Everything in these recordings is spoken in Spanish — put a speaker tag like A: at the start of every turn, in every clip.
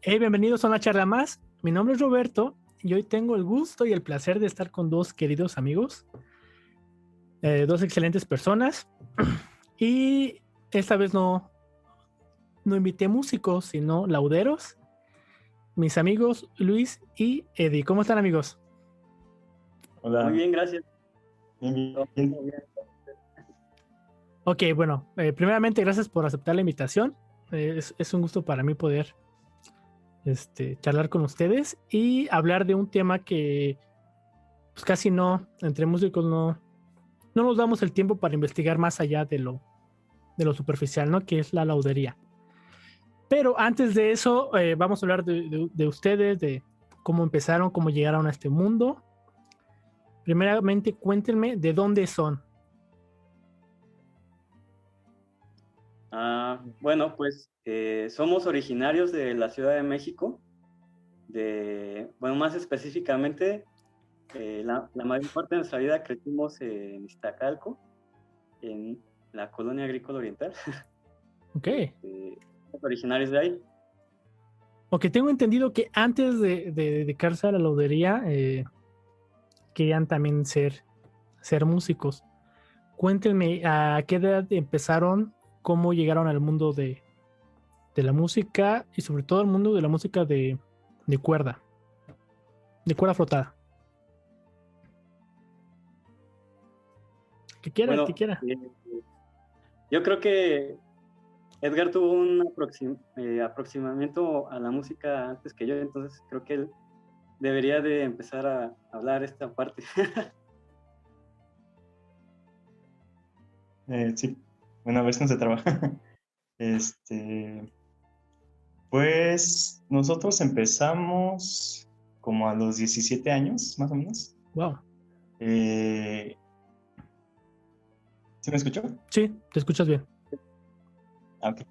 A: Hey, bienvenidos a una charla más. Mi nombre es Roberto y hoy tengo el gusto y el placer de estar con dos queridos amigos, dos excelentes personas. Y esta vez no invité músicos, sino lauderos, mis amigos Luis y Eddie. ¿Cómo están, amigos?
B: Muy
C: Hola,
B: bien, gracias.
C: bien,
B: Todo
C: bien.
B: bien.
A: Ok, bueno, primeramente gracias por aceptar la invitación. Es un gusto para mí poder charlar con ustedes y hablar de un tema que pues, casi no, entre músicos no nos damos el tiempo para investigar más allá de lo superficial, ¿no? Que es la laudería. Pero antes de eso, vamos a hablar de ustedes, de cómo empezaron, cómo llegaron a este mundo. Primeramente, cuéntenme de dónde son.
B: Bueno, pues somos originarios de la Ciudad de México, bueno, más específicamente, la mayor parte de nuestra vida crecimos en Iztacalco, en la colonia agrícola oriental.
A: Ok.
B: Somos originarios de ahí.
A: Ok, tengo entendido que antes de dedicarse a la laudería, querían también ser músicos. Cuéntenme a qué edad empezaron, cómo llegaron al mundo de la música y sobre todo al mundo de la música de cuerda flotada. El que
B: Bueno,
A: quiera.
B: yo creo que Edgar tuvo un aproximamiento a la música antes que yo, entonces creo que él debería de empezar a hablar esta parte.
C: Sí, bueno, a veces no se trabaja. Este, pues nosotros empezamos como a los 17 años, más o menos.
A: Wow.
C: ¿Sí me escuchó?
A: Sí, te escuchas bien.
C: Ok.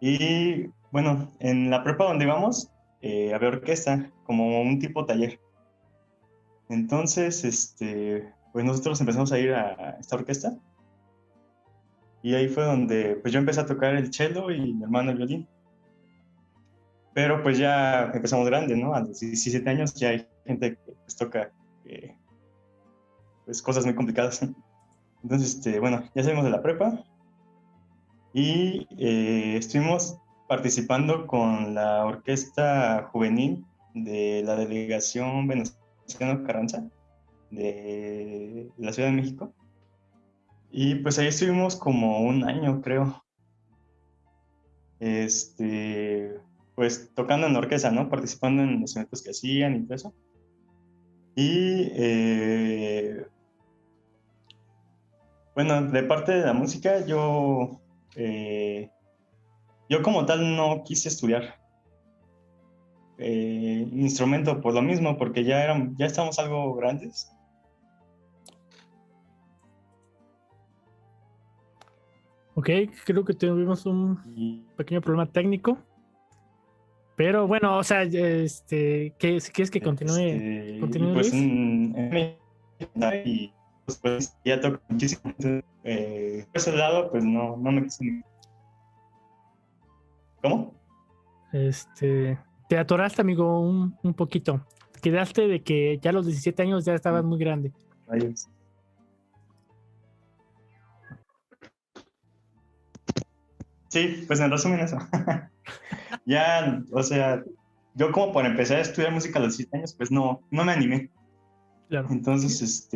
C: Y bueno, en la prepa donde íbamos, había orquesta, como un tipo taller. Entonces, pues nosotros empezamos a ir a esta orquesta. Y ahí fue donde pues yo empecé a tocar el cello y mi hermano el violín. Pero pues ya empezamos grande, ¿no? A los 17 años ya hay gente que pues toca pues cosas muy complicadas. Entonces, bueno, ya salimos de la prepa y estuvimos participando con la orquesta juvenil de la delegación Venustiano Carranza de la Ciudad de México. Y pues ahí estuvimos como un año, creo. Pues tocando en la orquesta, ¿no? Participando en los eventos que hacían y todo eso. Y bueno, de parte de la música, yo como tal no quise estudiar instrumento por lo mismo, porque ya estábamos algo grandes.
A: Ok, creo que tuvimos un
C: Y
A: pequeño problema técnico. Pero bueno, o sea, ¿quieres que
C: y
A: continúe
C: pues
A: Luis?
C: y pues ya toco muchísimo. Entonces, por ese lado, pues no me quise. ¿Cómo?
A: Te atoraste, amigo, un poquito. Quedaste de que ya a los 17 años ya estabas muy grande.
C: Adiós. Sí, pues en resumen eso. Ya, o sea, yo como por empezar a estudiar música a los 7 años, pues no me animé.
A: Claro.
C: Entonces,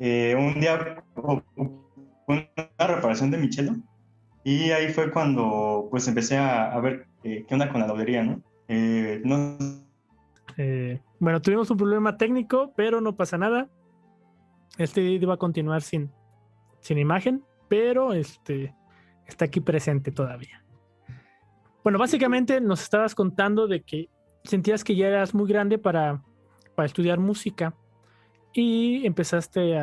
C: un día hubo una reparación de mi cello y ahí fue cuando pues empecé a ver qué onda con la laudería, ¿no? No.
A: Bueno, tuvimos un problema técnico, pero no pasa nada. Este video va a continuar sin imagen, pero está aquí presente todavía. Bueno, básicamente nos estabas contando de que sentías que ya eras muy grande para estudiar música y empezaste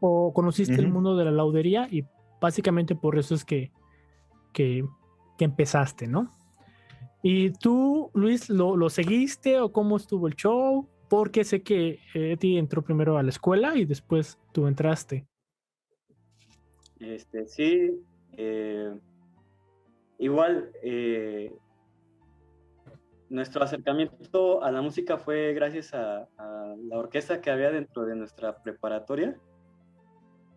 A: o conociste el
C: Uh-huh.
A: mundo de la laudería y básicamente por eso es que, que empezaste, ¿no? ¿Y tú, Luis, lo seguiste o cómo estuvo el show? Porque sé que Eddie entró primero a la escuela y después tú entraste.
B: Sí, igual, nuestro acercamiento a la música fue gracias a la orquesta que había dentro de nuestra preparatoria,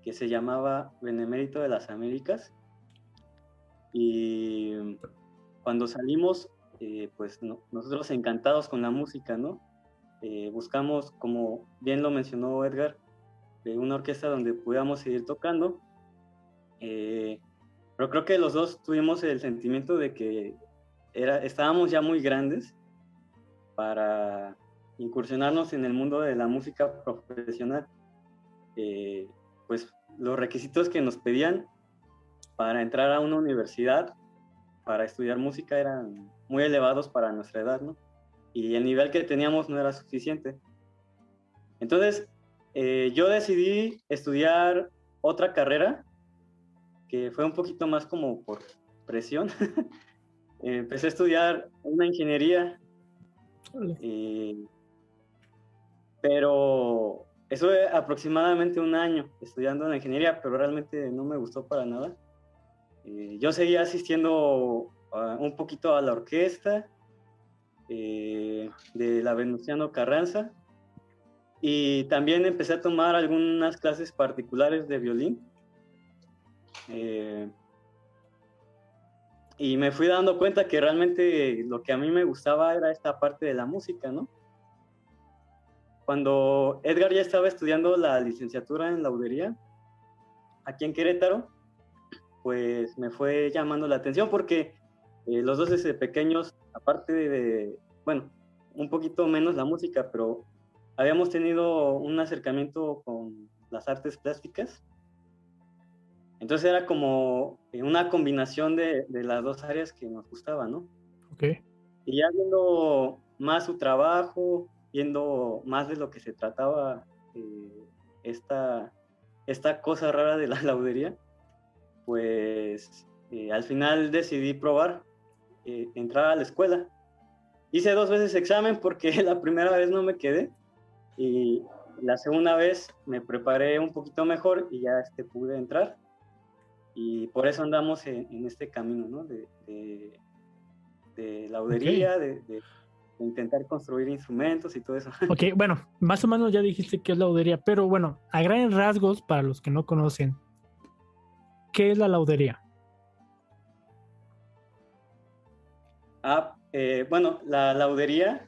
B: que se llamaba Benemérito de las Américas. Y cuando salimos, pues nosotros encantados con la música, ¿no? Buscamos, como bien lo mencionó Edgar, una orquesta donde pudiéramos seguir tocando. Pero creo que los dos tuvimos el sentimiento de que estábamos ya muy grandes para incursionarnos en el mundo de la música profesional. Pues los requisitos que nos pedían para entrar a una universidad, para estudiar música, eran muy elevados para nuestra edad, ¿no? Y el nivel que teníamos no era suficiente. Entonces, yo decidí estudiar otra carrera, que fue un poquito más como por presión. Empecé a estudiar una ingeniería, pero estuve aproximadamente un año estudiando la ingeniería, pero realmente no me gustó para nada. Yo seguía asistiendo un poquito a la orquesta de la Venustiano Carranza, y también empecé a tomar algunas clases particulares de violín. Y me fui dando cuenta que realmente lo que a mí me gustaba era esta parte de la música, ¿no? Cuando Edgar ya estaba estudiando la licenciatura en laudería aquí en Querétaro, pues me fue llamando la atención porque los dos desde pequeños, aparte bueno, un poquito menos la música, pero habíamos tenido un acercamiento con las artes plásticas. Entonces era como una combinación de las dos áreas que nos gustaban, ¿no?
A: Ok.
B: Y ya viendo más su trabajo, viendo más de lo que se trataba esta cosa rara de la laudería, pues al final decidí probar entrar a la escuela. Hice 2 veces examen porque la primera vez no me quedé, y la segunda vez me preparé un poquito mejor y ya pude entrar. Y por eso andamos en este camino, ¿no? De laudería,
A: Okay.
B: de intentar construir instrumentos y todo eso.
A: Ok, bueno, más o menos ya dijiste que es laudería, pero bueno, a grandes rasgos, para los que no conocen, ¿qué es la laudería?
B: Bueno, la laudería,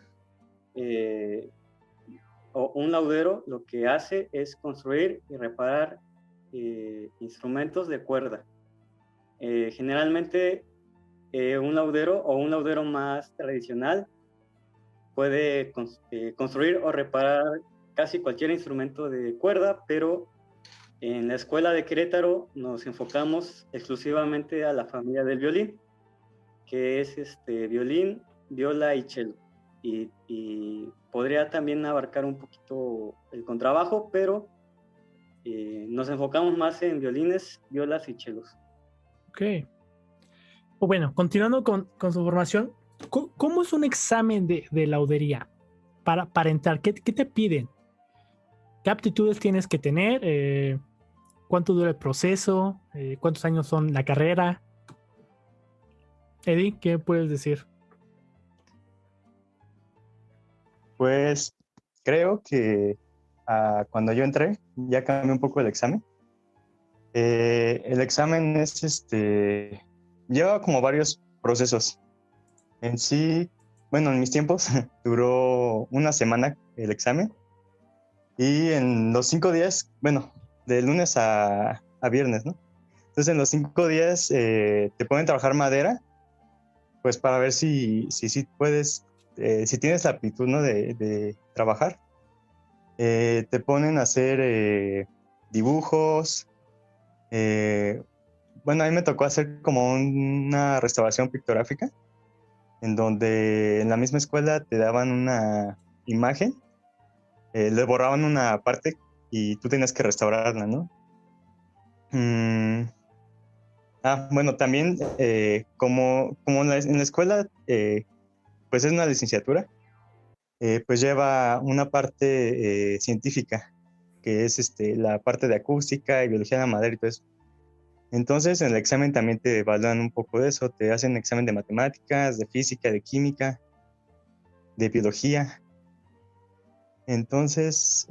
B: o un laudero, lo que hace es construir y reparar instrumentos de cuerda. Generalmente, un laudero o un laudero más tradicional puede construir o reparar casi cualquier instrumento de cuerda, pero en la escuela de Querétaro nos enfocamos exclusivamente a la familia del violín, que es violín, viola y cello. Y podría también abarcar un poquito el contrabajo, pero nos enfocamos más en violines, violas y chelos.
A: Ok. O bueno, continuando con su formación, ¿cómo es un examen de laudería para entrar? ¿Qué te piden? ¿Qué aptitudes tienes que tener? ¿Cuánto dura el proceso? ¿Cuántos años son la carrera? Eddie, ¿qué puedes decir?
C: Pues creo que cuando yo entré ya cambió un poco el examen. El examen lleva como varios procesos. En sí, bueno, en mis tiempos duró una semana el examen, y en los 5 días, bueno, de lunes a viernes, ¿no? Entonces en los 5 días te ponen a trabajar madera, pues para ver si puedes, si tienes la aptitud, ¿no? de trabajar. Te ponen a hacer dibujos. Bueno, a mí me tocó hacer como una restauración pictográfica, en donde en la misma escuela te daban una imagen, le borraban una parte y tú tenías que restaurarla, ¿no? Bueno, también como en la escuela, pues es una licenciatura, pues lleva una parte científica, que es la parte de acústica y biología de la madera y todo eso. Entonces, en el examen también te evalúan un poco de eso. Te hacen examen de matemáticas, de física, de química, de biología. Entonces,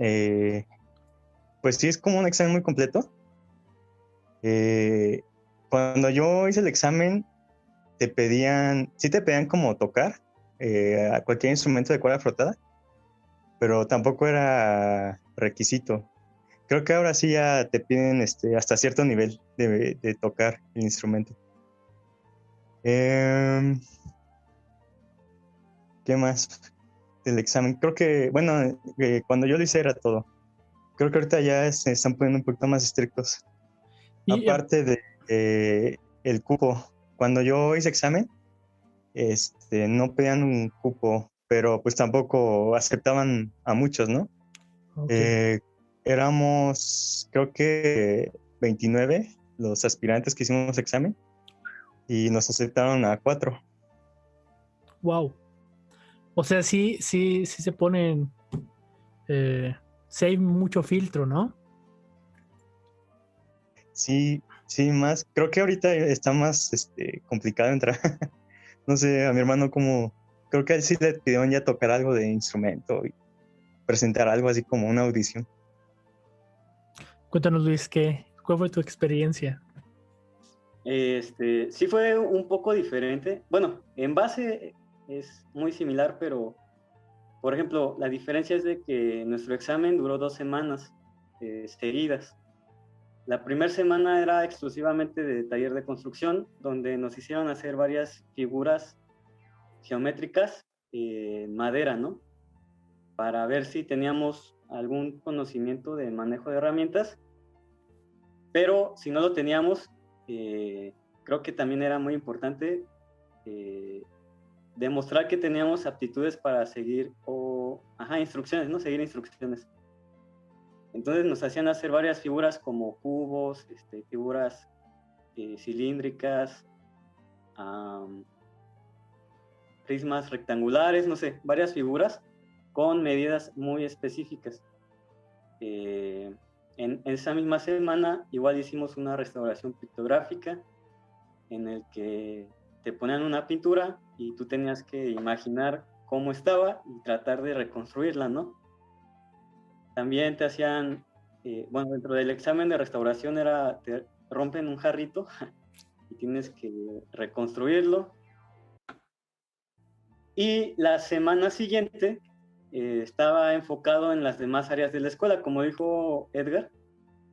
C: pues sí, es como un examen muy completo. Cuando yo hice el examen, sí te pedían como tocar a cualquier instrumento de cuerda frotada, pero tampoco era requisito. Creo que ahora sí ya te piden hasta cierto nivel de tocar el instrumento. ¿Qué más del examen? Creo que, bueno, cuando yo lo hice era todo. Creo que ahorita ya se están poniendo un poquito más estrictos.
A: Y
C: Aparte de el cupo. Cuando yo hice examen, no pedían un cupo, pero pues tampoco aceptaban a muchos, ¿no?
A: ok.
C: Éramos, creo que 29 los aspirantes que hicimos examen y nos aceptaron a 4.
A: Wow. O sea, sí se ponen. Sí hay mucho filtro, ¿no?
C: Sí, sí, más. Creo que ahorita está más complicado entrar. No sé, a mi hermano creo que a él sí le pidieron ya tocar algo de instrumento y presentar algo así como una audición.
A: Cuéntanos, Luis, ¿cuál fue tu experiencia?
B: Sí fue un poco diferente. Bueno, en base es muy similar, pero, por ejemplo, la diferencia es de que nuestro examen duró 2 semanas seguidas. La primera semana era exclusivamente de taller de construcción, donde nos hicieron hacer varias figuras geométricas en madera, ¿no? Para ver si teníamos algún conocimiento de manejo de herramientas, pero si no lo teníamos, creo que también era muy importante demostrar que teníamos aptitudes para seguir instrucciones, ¿no? Seguir instrucciones. Entonces nos hacían hacer varias figuras como cubos, figuras cilíndricas, prismas rectangulares, no sé, varias figuras con medidas muy específicas. En esa misma semana igual hicimos una restauración pictográfica en el que te ponían una pintura y tú tenías que imaginar cómo estaba y tratar de reconstruirla, ¿no? También te hacían, bueno, dentro del examen de restauración te rompen un jarrito y tienes que reconstruirlo. Y la semana siguiente estaba enfocado en las demás áreas de la escuela. Como dijo Edgar,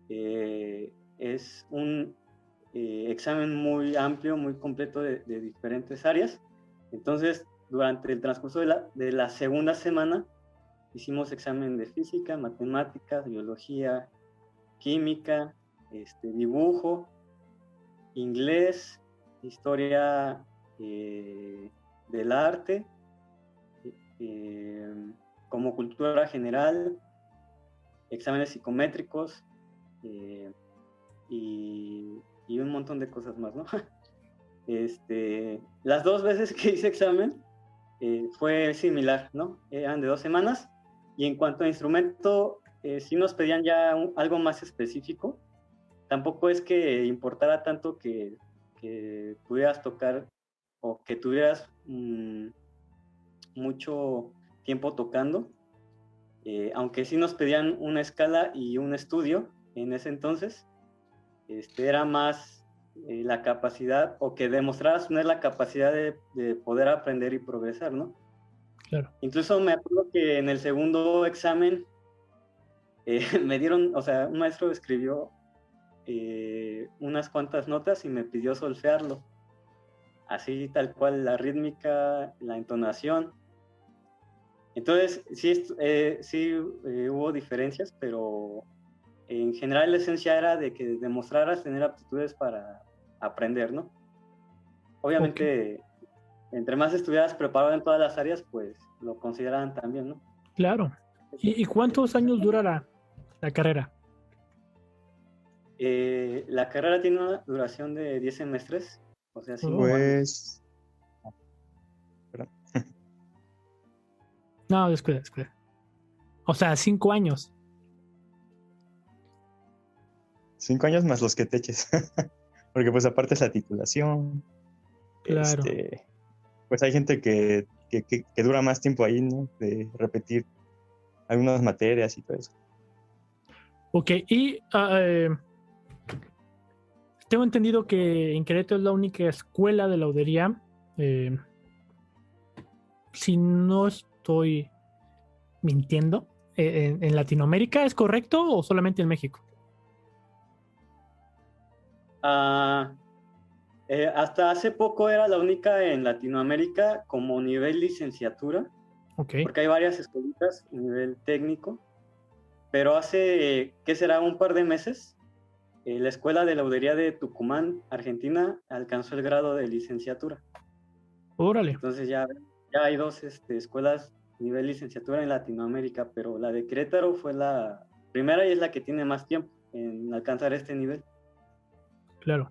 B: es un examen muy amplio, muy completo de diferentes áreas. Entonces, durante el transcurso de la segunda semana, hicimos examen de física, matemáticas, biología, química, dibujo, inglés, historia del arte, como cultura general, exámenes psicométricos y un montón de cosas más, ¿no? Las 2 veces que hice examen fue similar, ¿no? Eran de 2 semanas y en cuanto a instrumento, sí nos pedían ya algo más específico. Tampoco es que importara tanto que pudieras tocar o que tuvieras mucho tiempo tocando, aunque sí nos pedían una escala y un estudio en ese entonces, era más la capacidad o que demostraras tener la capacidad de poder aprender y progresar, ¿no?
A: Claro.
B: Incluso me acuerdo que en el segundo examen me dieron, o sea, un maestro escribió unas cuantas notas y me pidió solfearlo, así tal cual la rítmica, la entonación. Entonces, sí hubo diferencias, pero en general la esencia era de que demostraras tener aptitudes para aprender, ¿no? Obviamente, entre más estuvieras preparado en todas las áreas, pues lo consideraban también, ¿no?
A: Claro. ¿Y cuántos años dura la carrera?
B: La carrera tiene una duración de 10 semestres, o sea, 5 años.
C: Pues,
A: No, descuida. O sea, 5 años.
C: 5 años más los que te eches. porque pues aparte es la titulación,
A: Claro.
C: pues hay gente que dura más tiempo ahí, ¿no? De repetir algunas materias y todo eso.
A: Ok, y tengo entendido que en Querétaro es la única escuela de laudería. eh, si no estoy mintiendo, en Latinoamérica, ¿es correcto o solamente en México?
B: Ah, hasta hace poco era la única en Latinoamérica como nivel licenciatura,
A: Ok,
B: porque hay varias escuelitas a nivel técnico, pero hace, ¿qué será? Un par de meses, la Escuela de Laudería de Tucumán, Argentina, alcanzó el grado de licenciatura.
A: órale.
B: Entonces ya hay dos escuelas nivel licenciatura en Latinoamérica, pero la de Querétaro fue la primera y es la que tiene más tiempo en alcanzar este nivel.
A: Claro.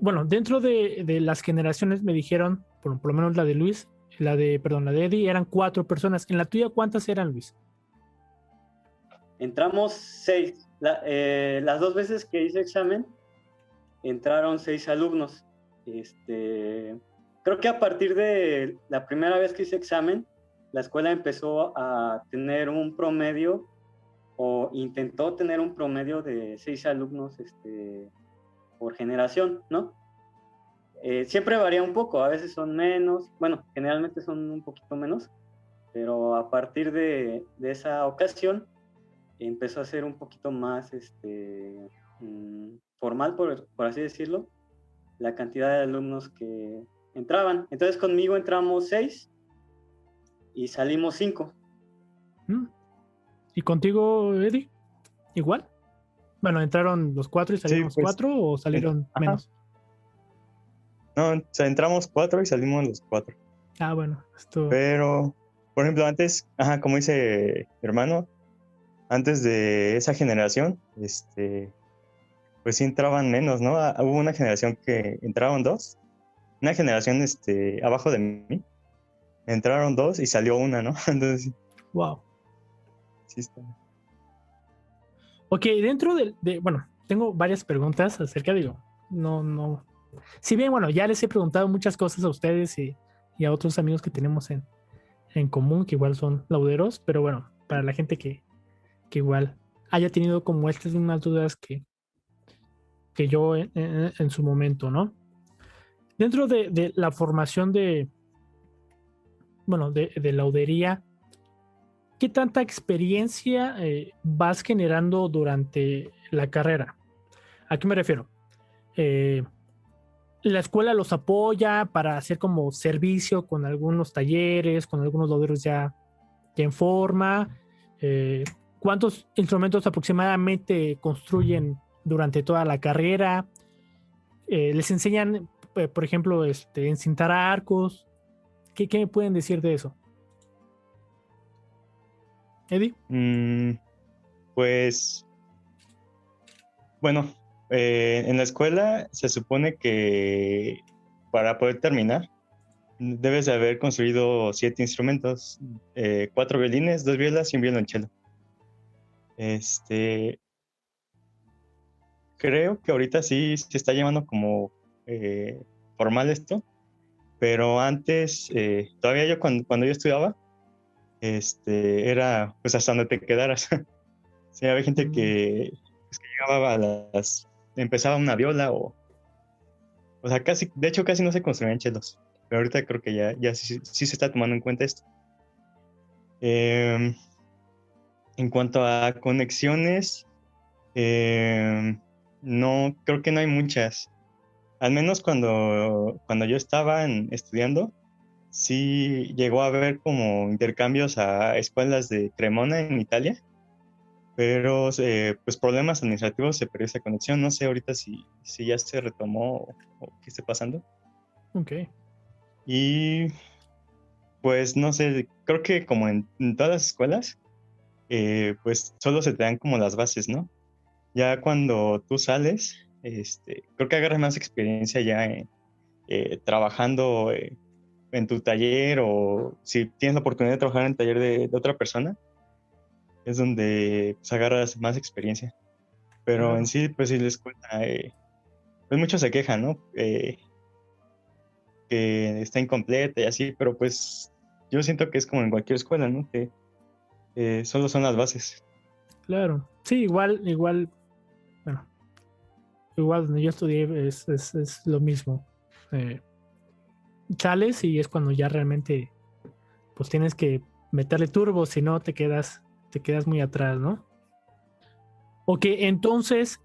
A: Bueno, dentro de las generaciones me dijeron, por lo menos la de Luis, perdón, la de Eddie, eran 4 personas. ¿En la tuya cuántas eran, Luis?
B: Entramos 6. Las 2 veces que hice examen, entraron 6 alumnos. Creo que a partir de la primera vez que hice examen, la escuela empezó a tener un promedio o intentó tener un promedio de 6 alumnos por generación, ¿no? Siempre varía un poco, a veces son menos, bueno, generalmente son un poquito menos, pero a partir de esa ocasión empezó a ser un poquito más formal, por así decirlo, la cantidad de alumnos que entraban. Entonces conmigo entramos 6 y salimos 5.
A: ¿Mm? ¿Y contigo, Eddie? ¿Igual? Bueno, ¿entraron los 4 y salieron
C: Sí,
A: los
C: pues,
A: 4 o salieron
C: ajá.
A: menos?
C: No, o sea, entramos 4 y salimos los 4.
A: Ah, bueno, esto.
C: Pero, por ejemplo, antes, como dice mi hermano, antes de esa generación, pues sí entraban menos, ¿no? Hubo una generación que entraron 2, una generación, abajo de mí, entraron 2 y salió una, ¿no? Entonces,
A: Wow.
C: sí está.
A: Ok, dentro bueno, tengo varias preguntas acerca, digo, no. Si bien, bueno, ya les he preguntado muchas cosas a ustedes y a otros amigos que tenemos en común, que igual son lauderos, pero bueno, para la gente que igual haya tenido como estas unas dudas que yo en su momento, ¿no? Dentro de la formación bueno, de laudería, ¿qué tanta experiencia vas generando durante la carrera? ¿A qué me refiero? Eh, la escuela los apoya para hacer como servicio con algunos talleres, con algunos lauderos ya en forma. ¿Cuántos instrumentos aproximadamente construyen durante toda la carrera? ¿Les enseñan, por ejemplo, encintar arcos? ¿Qué me pueden decir de eso? Eddie.
C: Pues, bueno, en la escuela se supone que para poder terminar, debes de haber construido 7 instrumentos, 4 violines, 2 violas y un violonchelo. Creo que ahorita sí se está llevando como formal esto, pero antes, todavía yo cuando yo estudiaba, era pues hasta donde te quedaras. Sí, había gente pues, que llegaba empezaba una viola o sea, casi, de hecho casi no se construían chelos, pero ahorita creo que ya sí se está tomando en cuenta esto. Em, en cuanto a conexiones, no, creo que no hay muchas. Al menos cuando yo estaba estudiando, sí llegó a haber como intercambios a escuelas de Cremona en Italia, pero pues problemas administrativos se perdió esa conexión. No sé ahorita si ya se retomó o qué esté pasando.
A: Ok.
C: Y pues no sé, creo que como en todas las escuelas, pues solo se te dan como las bases, ¿no? Ya cuando tú sales, creo que agarras más experiencia ya trabajando en tu taller o si tienes la oportunidad de trabajar en el taller de otra persona, es donde pues, agarras más experiencia. Pero en
A: Claro.
C: sí, pues sí la escuela pues muchos se quejan, ¿no? Que está incompleta y así, pero pues yo siento que es como en cualquier escuela, ¿no? Que solo son las bases.
A: Claro. Sí, bueno, igual donde yo estudié es lo mismo. Eh, Sales y es cuando ya realmente pues tienes que meterle turbo, si no te quedas muy atrás, ¿no? Ok, entonces,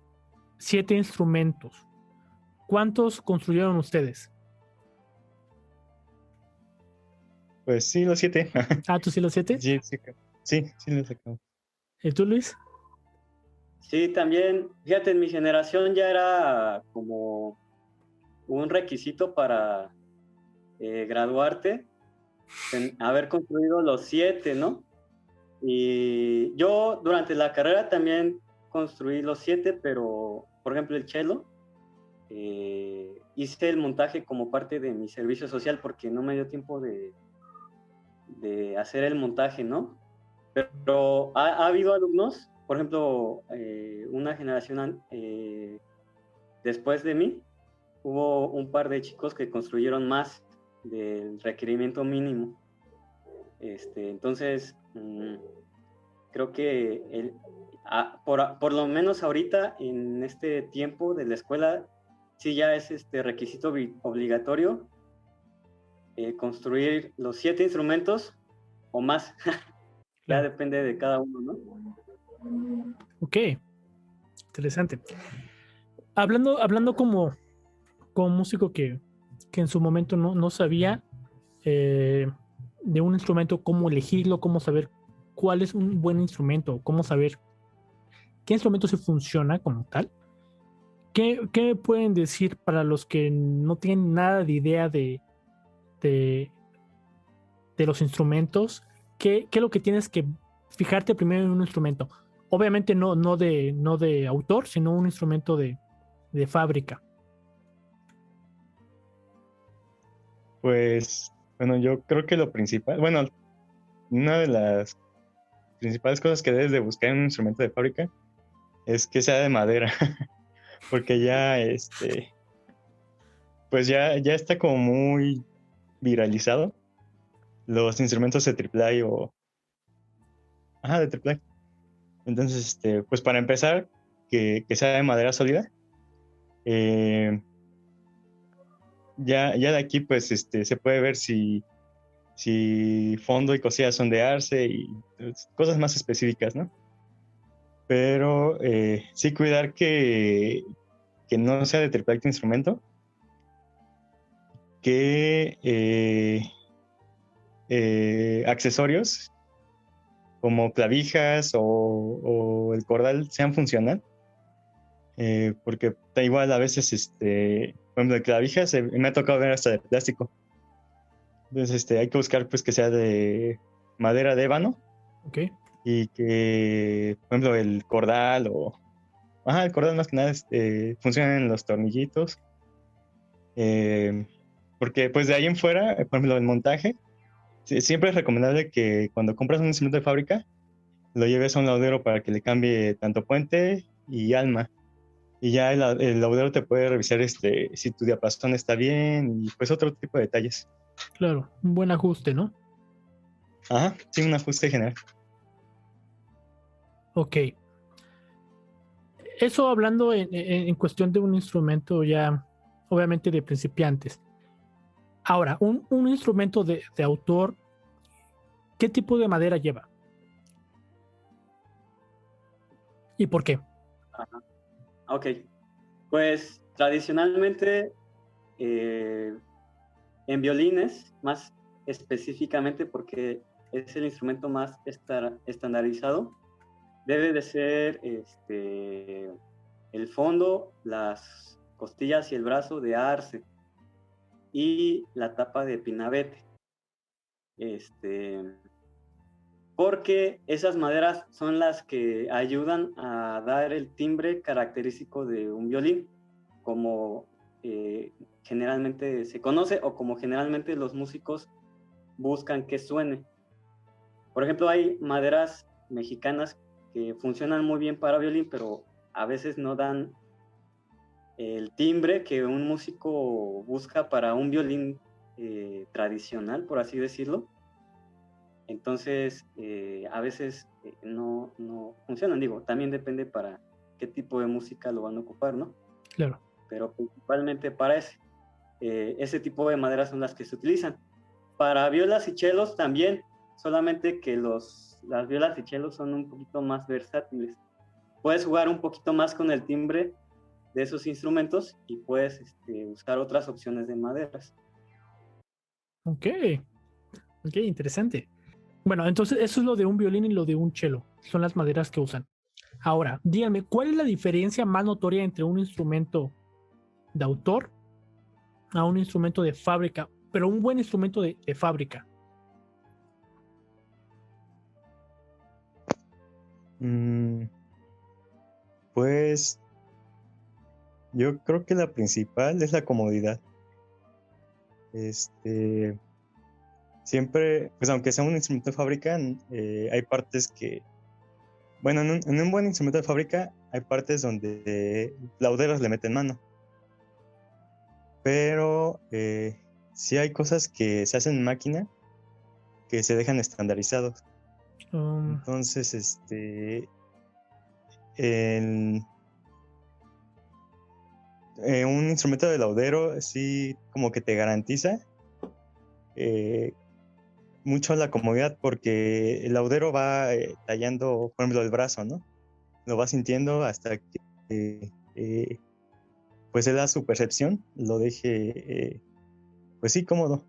A: 7 instrumentos. ¿Cuántos construyeron ustedes?
C: Pues sí, los 7.
A: Ah, ¿tú sí los 7?
C: Sí, sí, sí, sí los sacamos.
A: ¿Y tú, Luis?
B: Sí, también, fíjate, en mi generación ya era como un requisito para graduarte, haber construido los 7, ¿no? Y yo durante la carrera también construí los 7, pero, por ejemplo, el cello, hice el montaje como parte de mi servicio social porque no me dio tiempo de hacer el montaje, ¿no? Pero ha habido alumnos, por ejemplo, una generación después de mí, hubo un par de chicos que construyeron más del requerimiento mínimo. Entonces, creo que por lo menos ahorita, en este tiempo de la escuela, sí ya es requisito obligatorio construir los 7 instrumentos o más. Ya
A: Claro.
B: depende de cada uno, ¿no?
A: Ok, interesante. Hablando como músico que en su momento no sabía de un instrumento, cómo elegirlo, cómo saber cuál es un buen instrumento, cómo saber qué instrumento se funciona como tal. ¿Qué pueden decir para los que no tienen nada de idea de, de los instrumentos? ¿Qué es lo que tienes que fijarte primero en un instrumento? Obviamente no de autor, sino un instrumento de fábrica.
C: Pues, bueno, yo creo que lo principal, bueno, una de las principales cosas que debes de buscar en un instrumento de fábrica es que sea de madera, porque ya, pues ya está como muy viralizado los instrumentos de AAA de AAA. Entonces, pues para empezar, que sea de madera sólida. eh, ya de aquí, pues, se puede ver si fondo y cosillas son de arce y pues, cosas más específicas, ¿no? Pero sí cuidar que no sea de triple acto instrumento, que accesorios como clavijas o el cordal sean funcional, porque da igual a veces, por ejemplo, de clavijas me ha tocado ver hasta de plástico. Entonces, hay que buscar pues que sea de madera de ébano
A: Ok,
C: y que, por ejemplo, el cordal el cordal más que nada funciona en los tornillitos. Porque pues de ahí en fuera, por ejemplo, el montaje, siempre es recomendable que cuando compras un instrumento de fábrica, lo lleves a un laudero para que le cambie tanto puente y alma. Y ya el laudero te puede revisar si tu diapasón está bien y pues otro tipo de detalles.
A: claro, un buen ajuste, ¿no?
C: Ajá, sí, un ajuste general.
A: Ok. Eso hablando en cuestión de un instrumento ya, obviamente de principiantes. Ahora, un instrumento de autor, ¿qué tipo de madera lleva? ¿Y por qué?
B: Ajá. Ok, pues tradicionalmente en violines, más específicamente porque es el instrumento más estandarizado, debe de ser el fondo, las costillas y el brazo de arce y la tapa de pinabete. Porque esas maderas son las que ayudan a dar el timbre característico de un violín, como generalmente se conoce o como generalmente los músicos buscan que suene. Por ejemplo, hay maderas mexicanas que funcionan muy bien para violín, pero a veces no dan el timbre que un músico busca para un violín tradicional, por así decirlo. Entonces, a veces no funcionan. Digo, también depende para qué tipo de música lo van a ocupar, ¿no?
A: Claro.
B: Pero principalmente para ese tipo de maderas son las que se utilizan. Para violas y chelos también, solamente que las violas y chelos son un poquito más versátiles. Puedes jugar un poquito más con el timbre de esos instrumentos y puedes usar otras opciones de maderas.
A: Ok, interesante. Bueno, entonces eso es lo de un violín y lo de un cello. Son las maderas que usan. Ahora, díganme, ¿cuál es la diferencia más notoria entre un instrumento de autor a un instrumento de fábrica? Pero un buen instrumento de fábrica.
C: Pues yo creo que la principal es la comodidad. Siempre, pues aunque sea un instrumento de fábrica, hay partes que, bueno, en un buen instrumento de fábrica hay partes donde lauderos le meten mano. Pero sí hay cosas que se hacen en máquina que se dejan estandarizados. Entonces, un instrumento de laudero sí como que te garantiza mucho la comodidad, porque el laudero va tallando, por ejemplo, el brazo, ¿no? Lo va sintiendo hasta que pues él da su percepción, lo deje pues sí cómodo.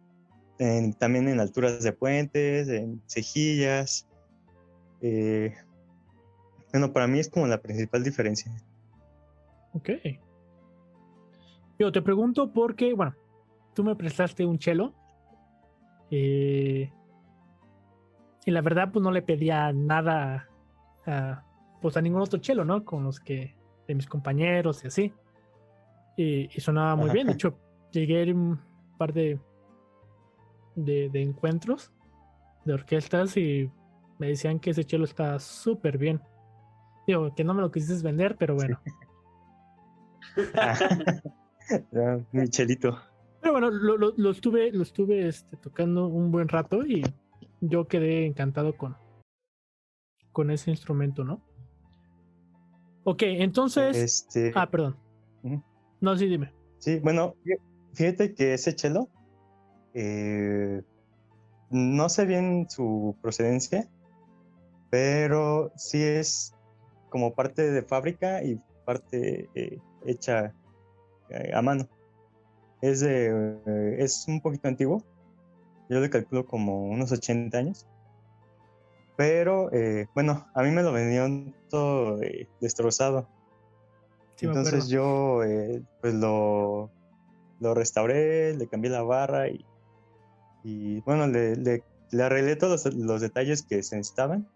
C: También en alturas de puentes, en cejillas. Bueno, para mí es como la principal diferencia.
A: Ok. Yo te pregunto porque, bueno, tú me prestaste un cello. Y la verdad, pues no le pedía nada pues a ningún otro cello, ¿no? Con los que, de mis compañeros y así. Y sonaba muy bien. De hecho, llegué a ir un par de encuentros de orquestas y me decían que ese cello está súper bien. Digo, que no me lo quisiste vender, pero bueno.
C: Mi chelito.
A: Pero bueno, lo estuve tocando un buen rato y yo quedé encantado con ese instrumento, ¿no? Ok, entonces... perdón. No, sí, dime.
C: Sí, bueno, fíjate que ese cello, no sé bien su procedencia, pero sí es como parte de fábrica y parte hecha a mano. Es un poquito antiguo, yo le calculo como unos 80 años, pero bueno, a mí me lo vendieron todo destrozado. Sí, entonces yo pues lo restauré, le cambié la barra y bueno, le arreglé todos los detalles que se necesitaban,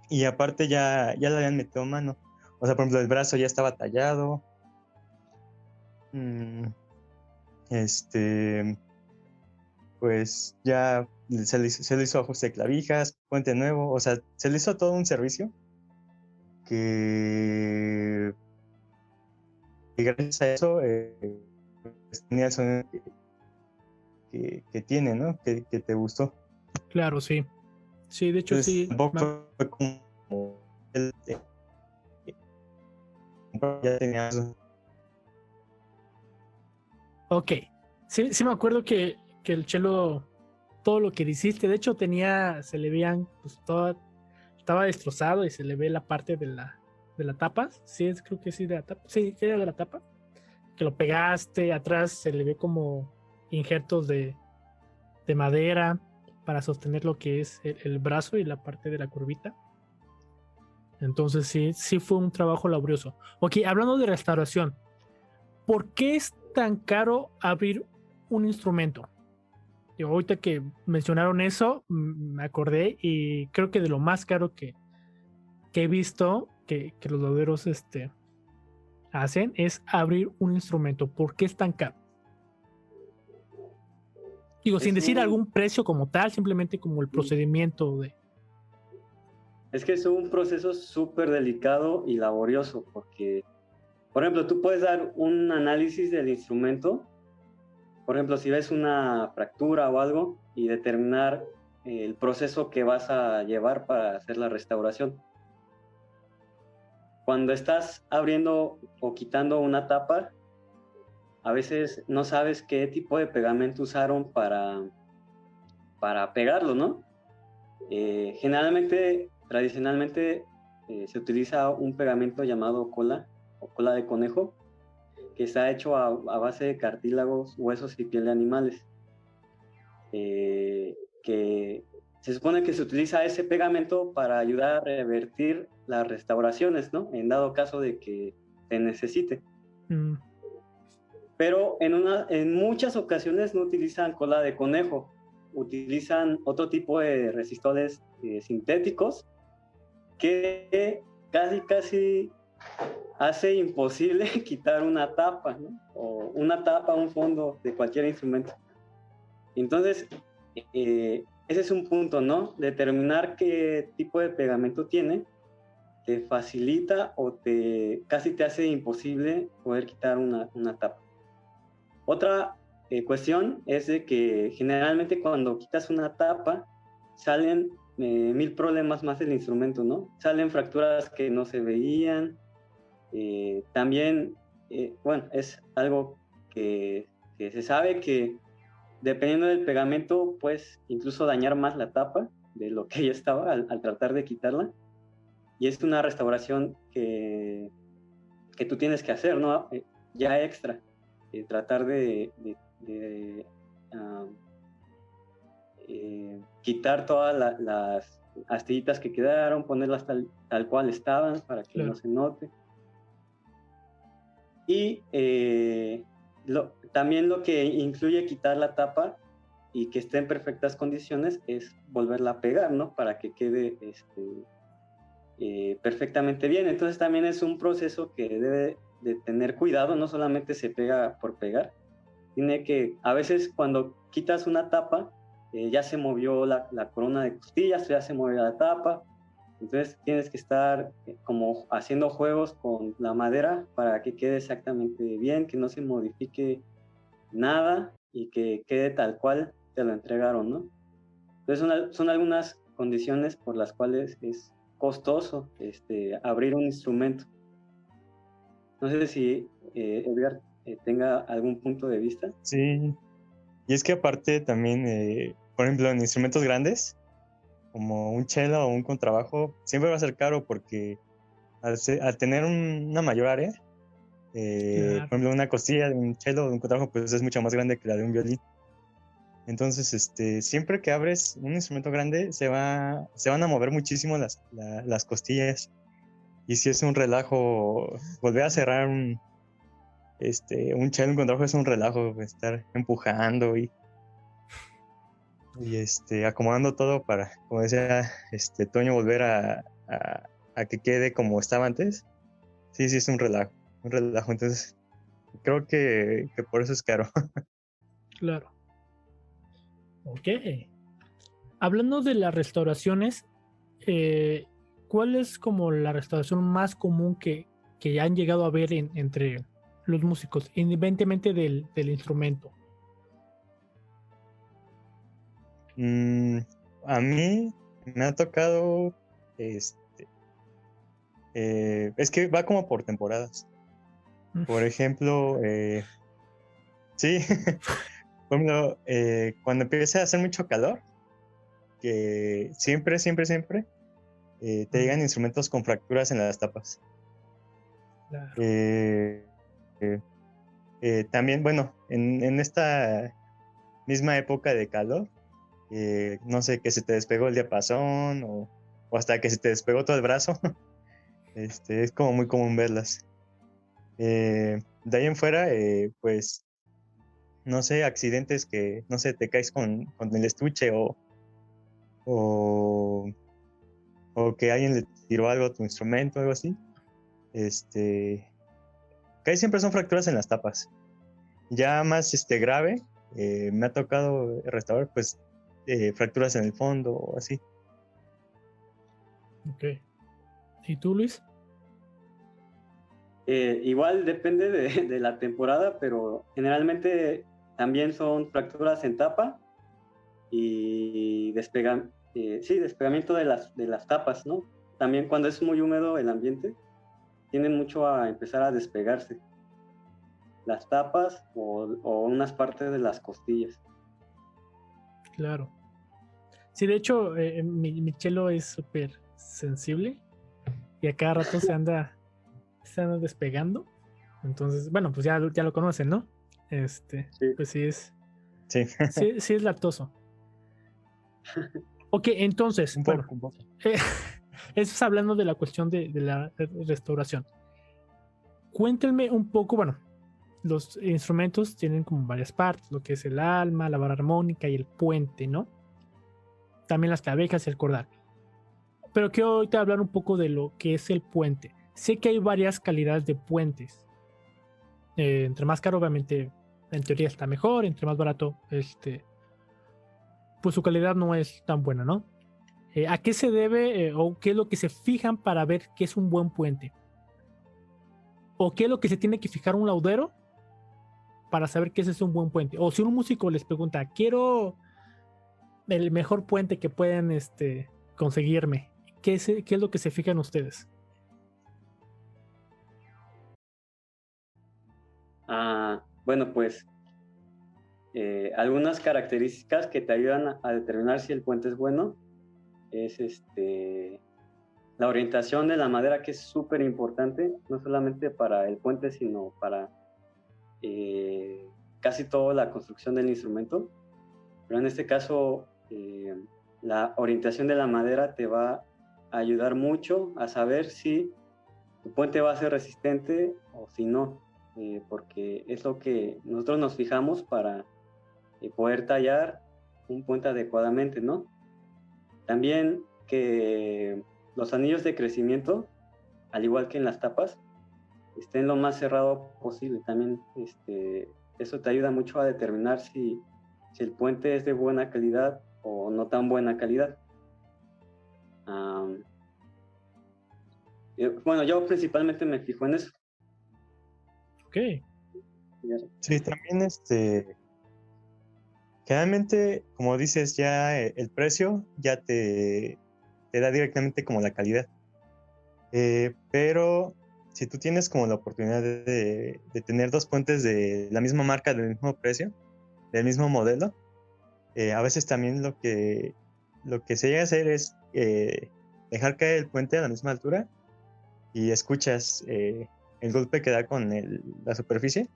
C: y aparte ya le habían metido mano. O sea, por ejemplo, el brazo ya estaba tallado. Pues ya se le hizo ajuste de clavijas, puente nuevo, o sea, se le hizo todo un servicio que gracias a eso pues tenía el sonido que tiene, ¿no? Que te gustó.
A: Claro, sí. Sí, de hecho. Entonces, sí.
C: Tampoco fue como ya tenía eso.
A: Ok. Sí me acuerdo que el cello, todo lo que hiciste, de hecho se le veían, pues estaba destrozado y se le ve la parte de la tapa. Sí, creo que sí, de la tapa. Sí, era de la tapa. Que lo pegaste, atrás se le ve como injertos de madera para sostener lo que es el brazo y la parte de la curvita. Entonces sí fue un trabajo laborioso. Ok, hablando de restauración, ¿por qué es tan caro abrir un instrumento? Ahorita que mencionaron eso, me acordé y creo que de lo más caro que he visto que los lauderos hacen es abrir un instrumento. ¿Por qué es tan caro? Digo, sin decir algún precio como tal, simplemente como el procedimiento de...
B: Es que es un proceso súper delicado y laborioso, porque, por ejemplo, tú puedes dar un análisis del instrumento, por ejemplo, si ves una fractura o algo, y determinar el proceso que vas a llevar para hacer la restauración. Cuando estás abriendo o quitando una tapa, a veces no sabes qué tipo de pegamento usaron para pegarlo, ¿no? Generalmente, tradicionalmente, se utiliza un pegamento llamado cola o cola de conejo, que está hecho a base de cartílagos, huesos y piel de animales. Que se supone que se utiliza ese pegamento para ayudar a revertir las restauraciones, ¿no? En dado caso de que se necesite. Pero en muchas ocasiones no utilizan cola de conejo, utilizan otro tipo de resistores sintéticos que casi hace imposible quitar una tapa, ¿no? O una tapa, un fondo de cualquier instrumento. Entonces, ese es un punto, ¿no? Determinar qué tipo de pegamento tiene te facilita o casi te hace imposible poder quitar una tapa. Otra cuestión es de que generalmente cuando quitas una tapa salen 1000 problemas más del instrumento, ¿no? Salen fracturas que no se veían. También, bueno, es algo que se sabe que dependiendo del pegamento, puedes incluso dañar más la tapa de lo que ya estaba al tratar de quitarla. Y es una restauración que tú tienes que hacer, ¿no? Ya extra. Tratar de quitar todas las astillitas que quedaron, ponerlas tal cual estaban para que no se note. Y también lo que incluye quitar la tapa y que esté en perfectas condiciones es volverla a pegar, ¿no? Para que quede perfectamente bien. Entonces también es un proceso que debe de tener cuidado, no solamente se pega por pegar, tiene que, a veces cuando quitas una tapa, ya se movió la corona de costillas, ya se movió la tapa, entonces tienes que estar como haciendo juegos con la madera para que quede exactamente bien, que no se modifique nada y que quede tal cual te lo entregaron, ¿no? Entonces son algunas condiciones por las cuales es costoso abrir un instrumento. No sé si Edgar tenga algún punto de vista.
C: Sí, y es que aparte también, por ejemplo, en instrumentos grandes, como un cello o un contrabajo, siempre va a ser caro porque al tener una mayor área,
A: Claro.
C: por ejemplo, una costilla de un cello o de un contrabajo, pues es mucho más grande que la de un violín. Entonces, siempre que abres un instrumento grande, se van a mover muchísimo las costillas. Y si es un relajo, volver a cerrar un cello, un contrabajo es un relajo, estar empujando y acomodando todo para, como decía Toño, volver a que quede como estaba antes. Sí, es un relajo. Entonces, creo que por eso es caro.
A: Claro. Ok. Hablando de las restauraciones, ¿cuál es como la restauración más común que han llegado a ver entre los músicos, independientemente del instrumento?
C: A mí me ha tocado, es que va como por temporadas. Por ejemplo, sí, por ejemplo, cuando empieza a hacer mucho calor, que siempre te llegan instrumentos con fracturas en las tapas.
A: Claro.
C: También, bueno, en esta misma época de calor, no sé, que se te despegó el diapasón o hasta que se te despegó todo el brazo. Es como muy común verlas. De ahí en fuera, pues, no sé, accidentes que, no sé, te caes con el estuche o que alguien le tiró algo a tu instrumento o algo así. Casi siempre son fracturas en las tapas. Ya más grave, me ha tocado restaurar, pues, fracturas en el fondo o así.
A: Ok. ¿Y tú, Luis?
B: Igual depende de la temporada, pero generalmente también son fracturas en tapa y despegamiento de las tapas, ¿no? También cuando es muy húmedo el ambiente, tienden mucho a empezar a despegarse las tapas o unas partes de las costillas.
A: Claro. Sí, de hecho, mi chelo es súper sensible y a cada rato se anda despegando. Entonces, bueno, pues ya lo conocen, ¿no?
B: Sí.
A: Pues sí
C: Sí,
A: sí es lactoso. Ok, entonces,
C: un
A: bueno,
C: poco, un poco.
A: eso es hablando de la cuestión de la restauración. Cuéntenme un poco, bueno, los instrumentos tienen como varias partes, lo que es el alma, la vara armónica y el puente, ¿no? También las clavejas y el cordal. Pero quiero ahorita hablar un poco de lo que es el puente. Sé que hay varias calidades de puentes. Entre más caro, obviamente, en teoría está mejor. Entre más barato, pues su calidad no es tan buena, ¿no? ¿A qué se debe o qué es lo que se fijan para ver qué es un buen puente? ¿O qué es lo que se tiene que fijar un laudero para saber que ese es un buen puente? O si un músico les pregunta, quiero el mejor puente que puedan conseguirme, ¿qué es lo que se fijan ustedes?
B: Bueno, pues algunas características que te ayudan a determinar si el puente es bueno es la orientación de la madera, que es súper importante, no solamente para el puente, sino para casi toda la construcción del instrumento. Pero en este caso, la orientación de la madera te va a ayudar mucho a saber si tu puente va a ser resistente o si no, porque es lo que nosotros nos fijamos para poder tallar un puente adecuadamente, ¿no? También que los anillos de crecimiento, al igual que en las tapas, estén lo más cerrado posible. También eso te ayuda mucho a determinar si el puente es de buena calidad o no tan buena calidad. Bueno, yo principalmente me fijo en eso.
A: Ok.
C: Sí, también generalmente, como dices, ya el precio ya te da directamente como la calidad. Pero si tú tienes como la oportunidad de tener dos puentes de la misma marca, del mismo precio, del mismo modelo, a veces también lo que se llega a hacer es dejar caer el puente a la misma altura y escuchas el golpe que da con la superficie.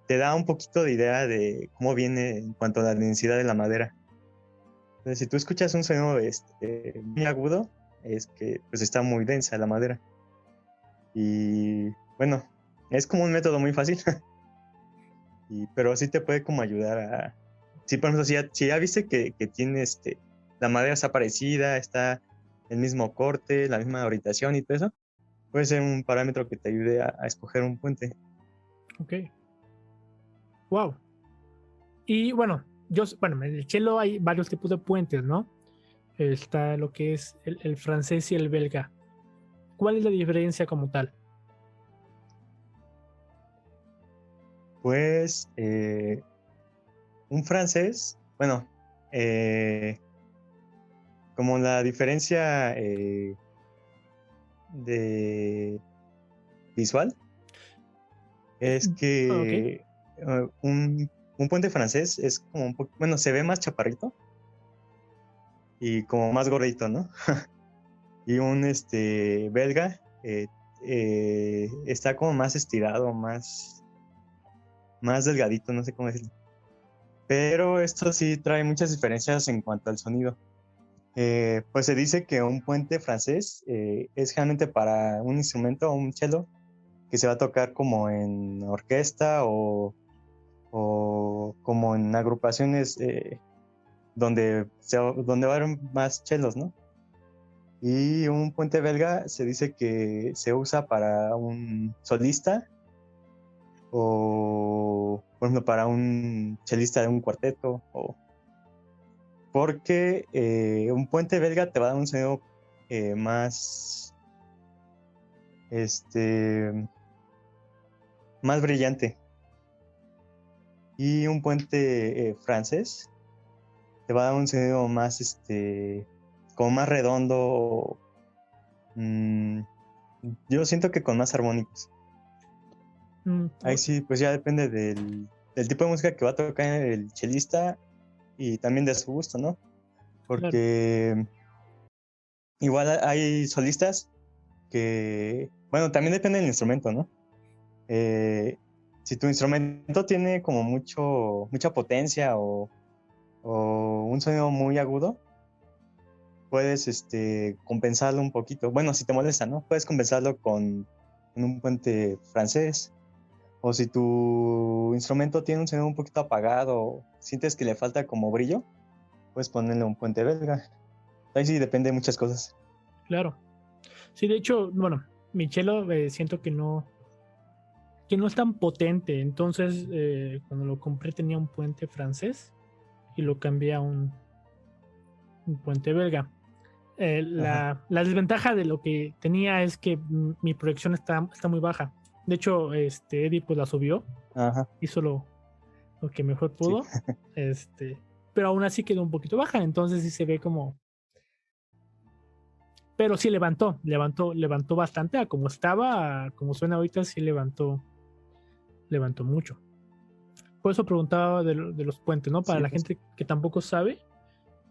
C: Te da un poquito de idea de cómo viene en cuanto a la densidad de la madera. Entonces, si tú escuchas un sonido muy agudo, es que pues está muy densa la madera. Y bueno, es como un método muy fácil, pero sí te puede como ayudar a... Sí, por ejemplo, si ya viste que tiene la madera está parecida, está el mismo corte, la misma orientación y todo eso, puede ser un parámetro que te ayude a escoger un puente.
A: Ok. Wow. Y bueno, bueno, en el chelo hay varios tipos de puentes, ¿no? Está lo que es el francés y el belga. ¿Cuál es la diferencia como tal?
C: Pues un francés, bueno, como la diferencia de visual es
A: Ok.
C: que un puente francés es como un poco, bueno, se ve más chaparrito y como más gordito, ¿no? Y un belga está como más estirado, más delgadito, no sé cómo decirlo. Pero esto sí trae muchas diferencias en cuanto al sonido. Pues se dice que un puente francés es generalmente para un instrumento o un cello que se va a tocar como en orquesta o como en agrupaciones donde va a haber más chelos, ¿no? Y un puente belga se dice que se usa para un solista o, por ejemplo, para un chelista de un cuarteto, porque un puente belga te va a dar un sonido más más brillante. Y un puente francés te va a dar un sonido más, como más redondo. Yo siento que con más armónicos. Ahí sí, pues ya depende del tipo de música que va a tocar el chelista y también de su gusto, ¿no? Porque igual hay solistas que, bueno, también depende del instrumento, ¿no? Si tu instrumento tiene como mucha potencia o un sonido muy agudo, puedes compensarlo un poquito. Bueno, si te molesta, ¿no? Puedes compensarlo con un puente francés. O si tu instrumento tiene un sonido un poquito apagado, sientes que le falta como brillo, puedes ponerle un puente belga. Ahí sí depende de muchas cosas.
A: Claro. Sí, de hecho, bueno, mi cello siento que no es tan potente. Entonces, cuando lo compré tenía un puente francés y lo cambié a un puente belga. La desventaja de lo que tenía es que mi proyección está muy baja. De hecho, Eddie pues la subió.
C: Ajá.
A: Hizo lo que mejor pudo. Sí. Pero aún así quedó un poquito baja. Entonces sí se ve como... Pero sí levantó bastante a como estaba, a como suena ahorita, sí levantó mucho. Por eso preguntaba de los puentes, ¿no? Para
C: Sí,
A: la
C: pues,
A: gente que tampoco sabe,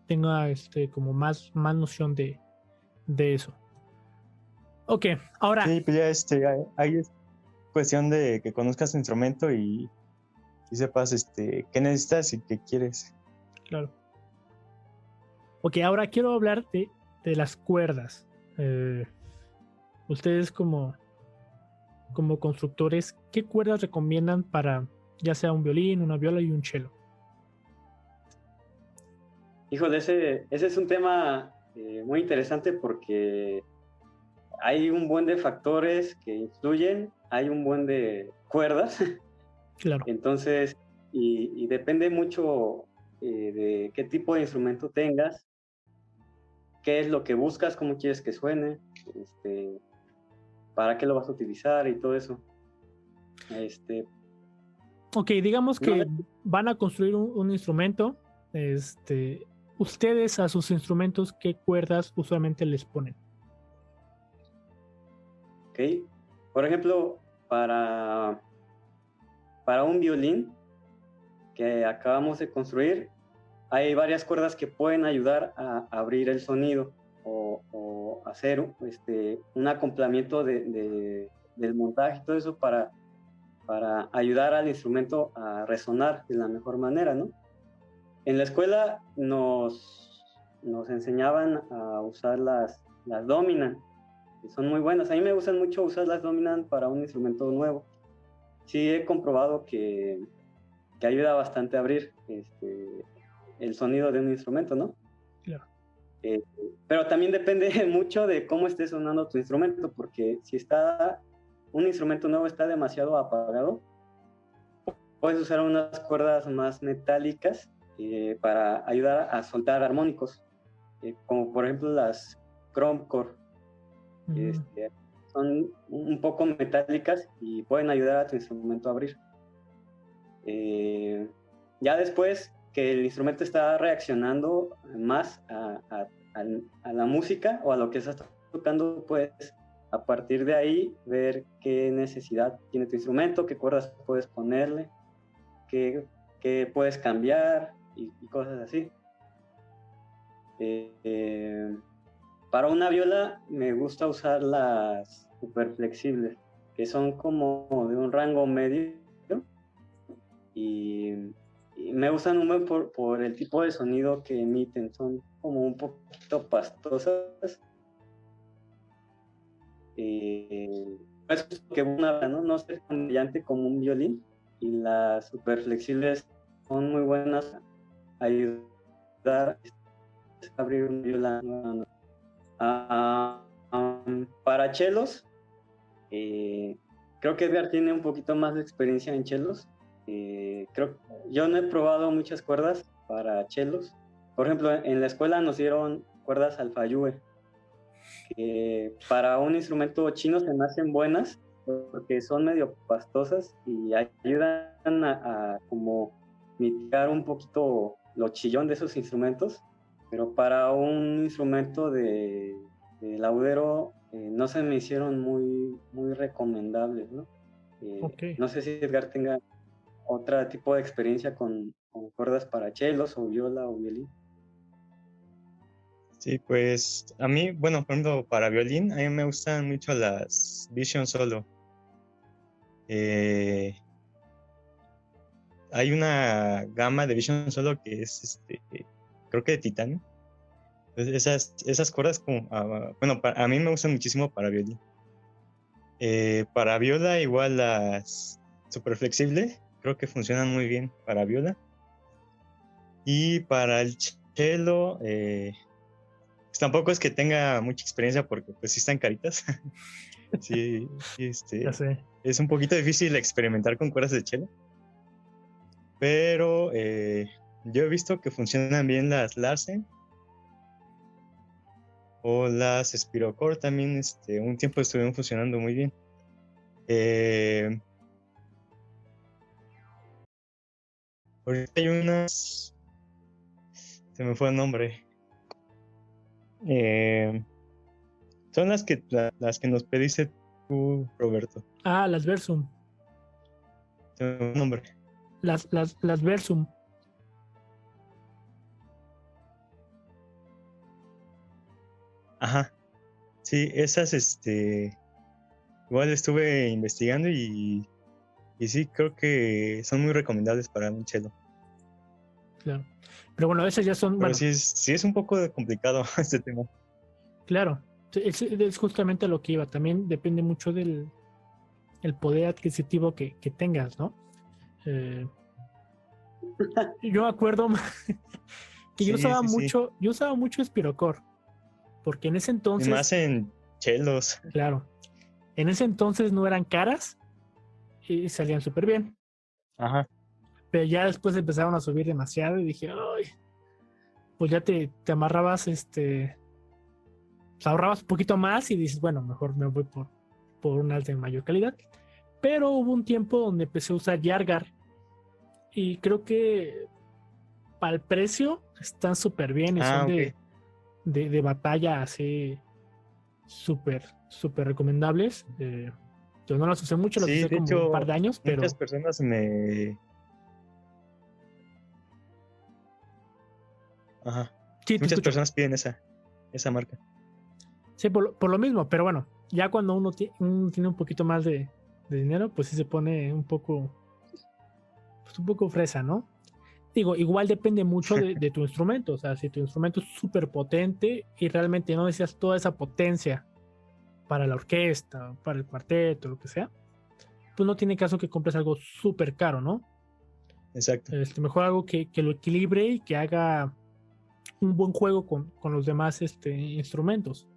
A: tenga como más noción de eso. Ok, ahora.
C: sí, pues ya ahí es cuestión de que conozcas tu instrumento y sepas qué necesitas y qué quieres.
A: Claro. Ok, ahora quiero hablar de las cuerdas. Ustedes como constructores, ¿qué cuerdas recomiendan para ya sea un violín, una viola y un cello?
B: Híjole, ese es un tema muy interesante porque hay un buen de factores que influyen, hay un buen de cuerdas.
A: Claro.
B: Entonces, y depende mucho de qué tipo de instrumento tengas, qué es lo que buscas, cómo quieres que suene, para qué lo vas a utilizar y todo eso.
A: Ok, digamos
B: No
A: que
B: sé.
A: van a construir un instrumento. Ustedes a sus instrumentos, ¿qué cuerdas usualmente les ponen?
B: Ok. Por ejemplo, para un violín que acabamos de construir, hay varias cuerdas que pueden ayudar a abrir el sonido o hacer un acoplamiento del montaje y todo eso para ayudar al instrumento a resonar de la mejor manera, ¿no? En la escuela nos enseñaban a usar las dominant, que son muy buenas. A mí me gustan mucho usar las dominant para un instrumento nuevo. Sí he comprobado que ayuda bastante a abrir el sonido de un instrumento, ¿no?
A: Claro.
B: Pero también depende mucho de cómo esté sonando tu instrumento, porque si un instrumento nuevo está demasiado apagado, puedes usar unas cuerdas más metálicas para ayudar a soltar armónicos, como por ejemplo las Chrome Core. Son un poco metálicas y pueden ayudar a tu instrumento a abrir. Ya después que el instrumento está reaccionando más a la música o a lo que estás tocando, puedes a partir de ahí ver qué necesidad tiene tu instrumento, qué cuerdas puedes ponerle, qué puedes cambiar y cosas así. Para una viola me gusta usar las super flexibles, que son como de un rango medio y me gustan un buen por el tipo de sonido que emiten, son como un poquito pastosas. Es que no es tan brillante como un violín, y las super flexibles son muy buenas a ayudar a abrir un violín. Para chelos, creo que Edgar tiene un poquito más de experiencia en chelos. Yo no he probado muchas cuerdas para chelos. Por ejemplo, en la escuela nos dieron cuerdas Alfayue, que para un instrumento chino se me hacen buenas porque son medio pastosas y ayudan a como mitigar un poquito lo chillón de esos instrumentos, pero para un instrumento de laudero no se me hicieron muy recomendables, ¿no?
A: Ok.
B: No sé si Edgar tenga otro tipo de experiencia con cuerdas para chelos o viola o violín.
C: Sí, pues a mí, bueno, por ejemplo, para violín, a mí me gustan mucho las Vision Solo. Eh, Hay una gama de Vision Solo que es, creo que de titanio. Entonces, esas cuerdas, como, bueno, a mí me gustan muchísimo para violín. Para viola, igual las super flexible, creo que funcionan muy bien para viola. Y para el cello, pues tampoco es que tenga mucha experiencia porque pues sí están caritas. Sí,
A: Ya sé.
C: es un poquito difícil experimentar con cuerdas de cello. Pero yo he visto que funcionan bien las Larsen o las Spirocore también, un tiempo estuvieron funcionando muy bien. Ahorita hay unas, se me fue el nombre. Eh, Son las que nos pediste tú, Roberto.
A: Ah, las Versum.
C: Se me fue el nombre.
A: Las Versum.
C: Ajá. Sí, esas, igual estuve investigando y sí, creo que son muy recomendables para un cello.
A: Claro. Pero bueno, esas ya son,
C: Pero
A: bueno,
C: sí es un poco complicado este tema.
A: claro. Es justamente lo que iba. También depende mucho del el poder adquisitivo que tengas, ¿no? Eh, yo me acuerdo que
C: Sí, sí, sí.
A: yo usaba mucho Spirocore, porque en ese
C: Y
A: entonces,
C: más en chelos.
A: claro, en ese entonces no eran caras y salían súper bien.
C: Ajá.
A: Pero ya después empezaron a subir demasiado y dije, ay, pues ya te amarrabas, pues ahorrabas un poquito más y dices, bueno, mejor me voy por un alta de mayor calidad. Pero hubo un tiempo donde empecé a usar Yargar y creo que para el precio están súper bien y son
C: Ah, ok.
A: de batalla así súper recomendables. Yo no las usé mucho, las
C: Sí,
A: usé
C: de
A: como un par
C: hecho,
A: de años,
C: muchas
A: pero
C: personas Ajá.
A: sí, te
C: Muchas
A: escucho.
C: personas piden esa marca.
A: Sí, por lo mismo, pero bueno, ya cuando uno tiene un poquito más de dinero, pues sí se pone pues un poco fresa, ¿no? Digo, igual depende mucho de tu instrumento, o sea, si tu instrumento es súper potente y realmente no necesitas toda esa potencia para la orquesta, para el cuarteto, lo que sea, pues no tiene caso que compres algo súper caro, ¿no?
C: Exacto.
A: Mejor algo que lo equilibre y que haga un buen juego con los demás instrumentos.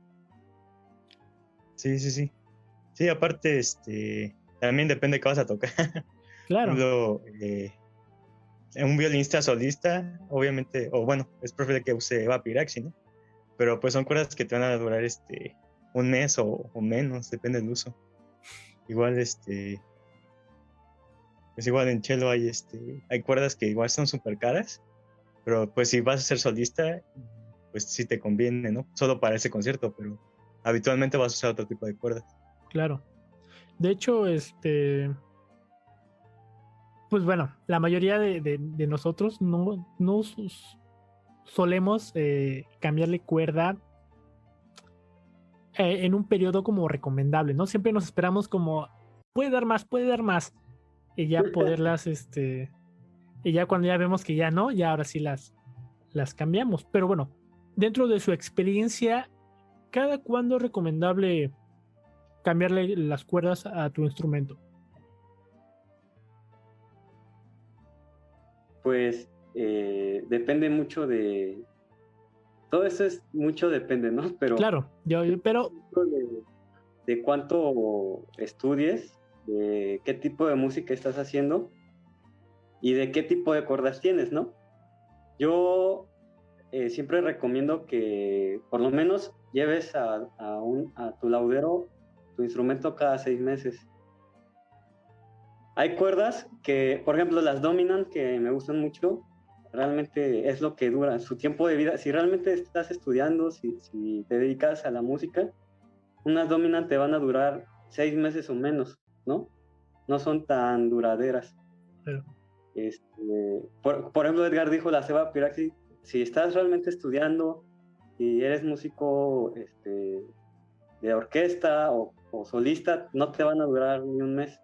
C: Sí, sí, sí. Sí, aparte, también depende de qué vas a tocar. Por
A: Claro,
C: ejemplo, un violinista solista, obviamente, o bueno, es preferible que use Eva Piraxi, ¿no? Pero pues son cuerdas que te van a durar un mes o menos, depende del uso. Igual, pues igual en cello hay cuerdas que igual son súper caras, pero pues si vas a ser solista, pues sí te conviene, ¿no? Solo para ese concierto, pero habitualmente vas a usar otro tipo de cuerdas.
A: claro. De hecho, pues bueno, la mayoría de nosotros no solemos cambiarle cuerda en un periodo como recomendable, ¿no? Siempre nos esperamos como, puede dar más, y ya poderlas, y ya cuando ya vemos que ya no, ya ahora sí las cambiamos. Pero bueno, dentro de su experiencia, ¿cada cuándo es recomendable cambiarle las cuerdas a tu instrumento?
B: Pues depende mucho todo eso es mucho depende, ¿no? Pero
A: Claro, pero
B: de cuánto estudies, de qué tipo de música estás haciendo y de qué tipo de cuerdas tienes, ¿no? Yo siempre recomiendo que por lo menos lleves a tu laudero tu instrumento cada 6 meses. Hay cuerdas que, por ejemplo, las dominant, que me gustan mucho, realmente es lo que dura su tiempo de vida. Si realmente estás estudiando, si te dedicas a la música, unas dominant te van a durar 6 meses o menos, ¿no? No son tan duraderas.
A: Pero,
B: por ejemplo, Edgar dijo la ceba piraxi. Si estás realmente estudiando y eres músico de orquesta o solista, no te van a durar ni un mes.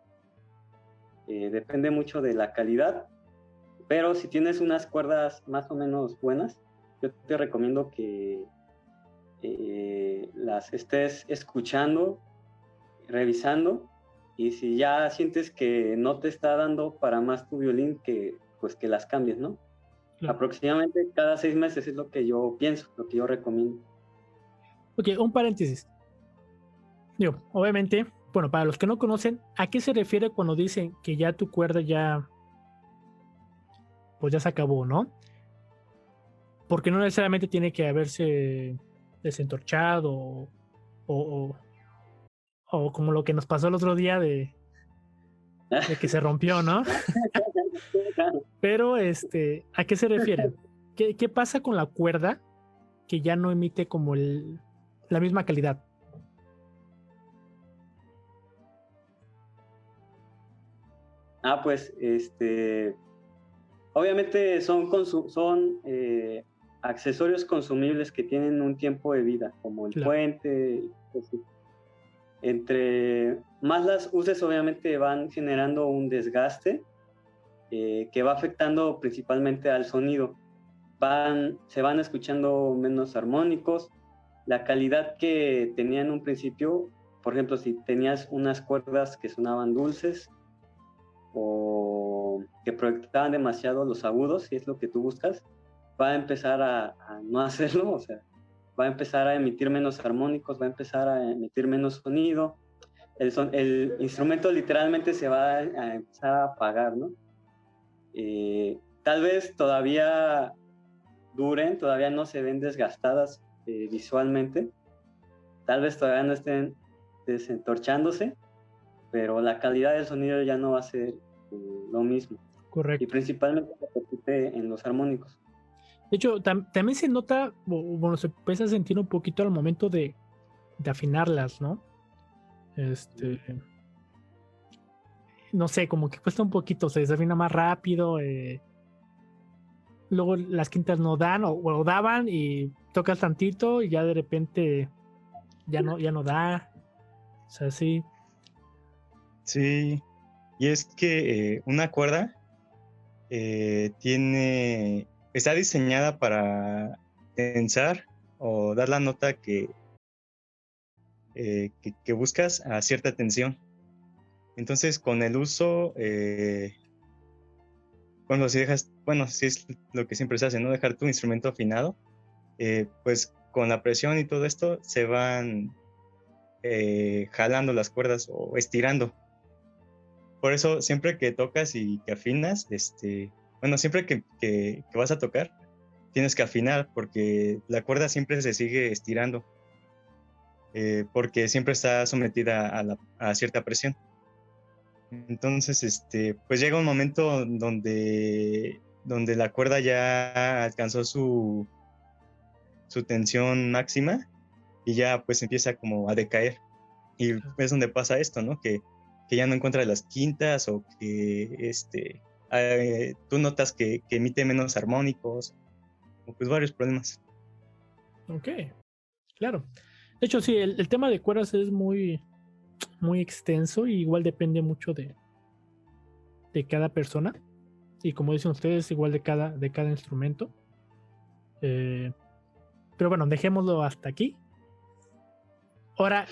B: Depende mucho de la calidad, pero si tienes unas cuerdas más o menos buenas, yo te recomiendo que las estés escuchando, revisando, y si ya sientes que no te está dando para más tu violín, pues que las cambies, ¿no?
A: claro.
B: Aproximadamente cada 6 meses es lo que yo pienso, lo que yo recomiendo.
A: Ok, un paréntesis. Digo, obviamente, bueno, para los que no conocen, ¿a qué se refiere cuando dicen que ya tu cuerda pues ya se acabó, ¿no? Porque no necesariamente tiene que haberse desentorchado o, o como lo que nos pasó el otro día de que se rompió, ¿no? Pero, ¿a qué se refieren? ¿Qué pasa con la cuerda que ya no emite como la misma calidad?
B: Pues, obviamente son accesorios consumibles que tienen un tiempo de vida, como el
A: Claro.
B: puente. Pues, entre más las uses, obviamente van generando un desgaste que va afectando principalmente al sonido. Se van escuchando menos armónicos. La calidad que tenía en un principio, por ejemplo, si tenías unas cuerdas que sonaban dulces o que proyectaban demasiado los agudos, si es lo que tú buscas, va a empezar a no hacerlo, o sea, va a empezar a emitir menos armónicos, va a empezar a emitir menos sonido. El instrumento literalmente se va a empezar a apagar, ¿no? Tal vez todavía duren, todavía no se ven desgastadas visualmente, tal vez todavía no estén desentorchándose, pero la calidad del sonido ya no va a ser lo mismo.
A: Correcto.
B: Y principalmente se repite en los armónicos.
A: De hecho, también se nota, bueno, se empieza a sentir un poquito al momento de afinarlas, ¿no? No sé, como que cuesta un poquito, se desafina más rápido. Luego las quintas no dan o daban y tocas tantito y ya de repente ya no da. O sea, sí.
C: Sí, y es que una cuerda está diseñada para tensar o dar la nota que buscas a cierta tensión. Entonces, con el uso, si es lo que siempre se hace, ¿no? Dejar tu instrumento afinado, pues con la presión y todo esto se van jalando las cuerdas o estirando. Por eso, siempre que tocas y que afinas, siempre que vas a tocar, tienes que afinar porque la cuerda siempre se sigue estirando, porque siempre está sometida a cierta presión. Entonces, pues llega un momento donde la cuerda ya alcanzó su tensión máxima y ya pues empieza como a decaer. Y es donde pasa esto, ¿no? Que ya no encuentra las quintas o que tú notas que emite menos armónicos o pues varios problemas.
A: Ok, claro. De hecho, sí, el tema de cuerdas es muy, muy extenso y igual depende mucho de cada persona. Y como dicen ustedes, igual de cada instrumento. Pero bueno, dejémoslo hasta aquí. Ahora,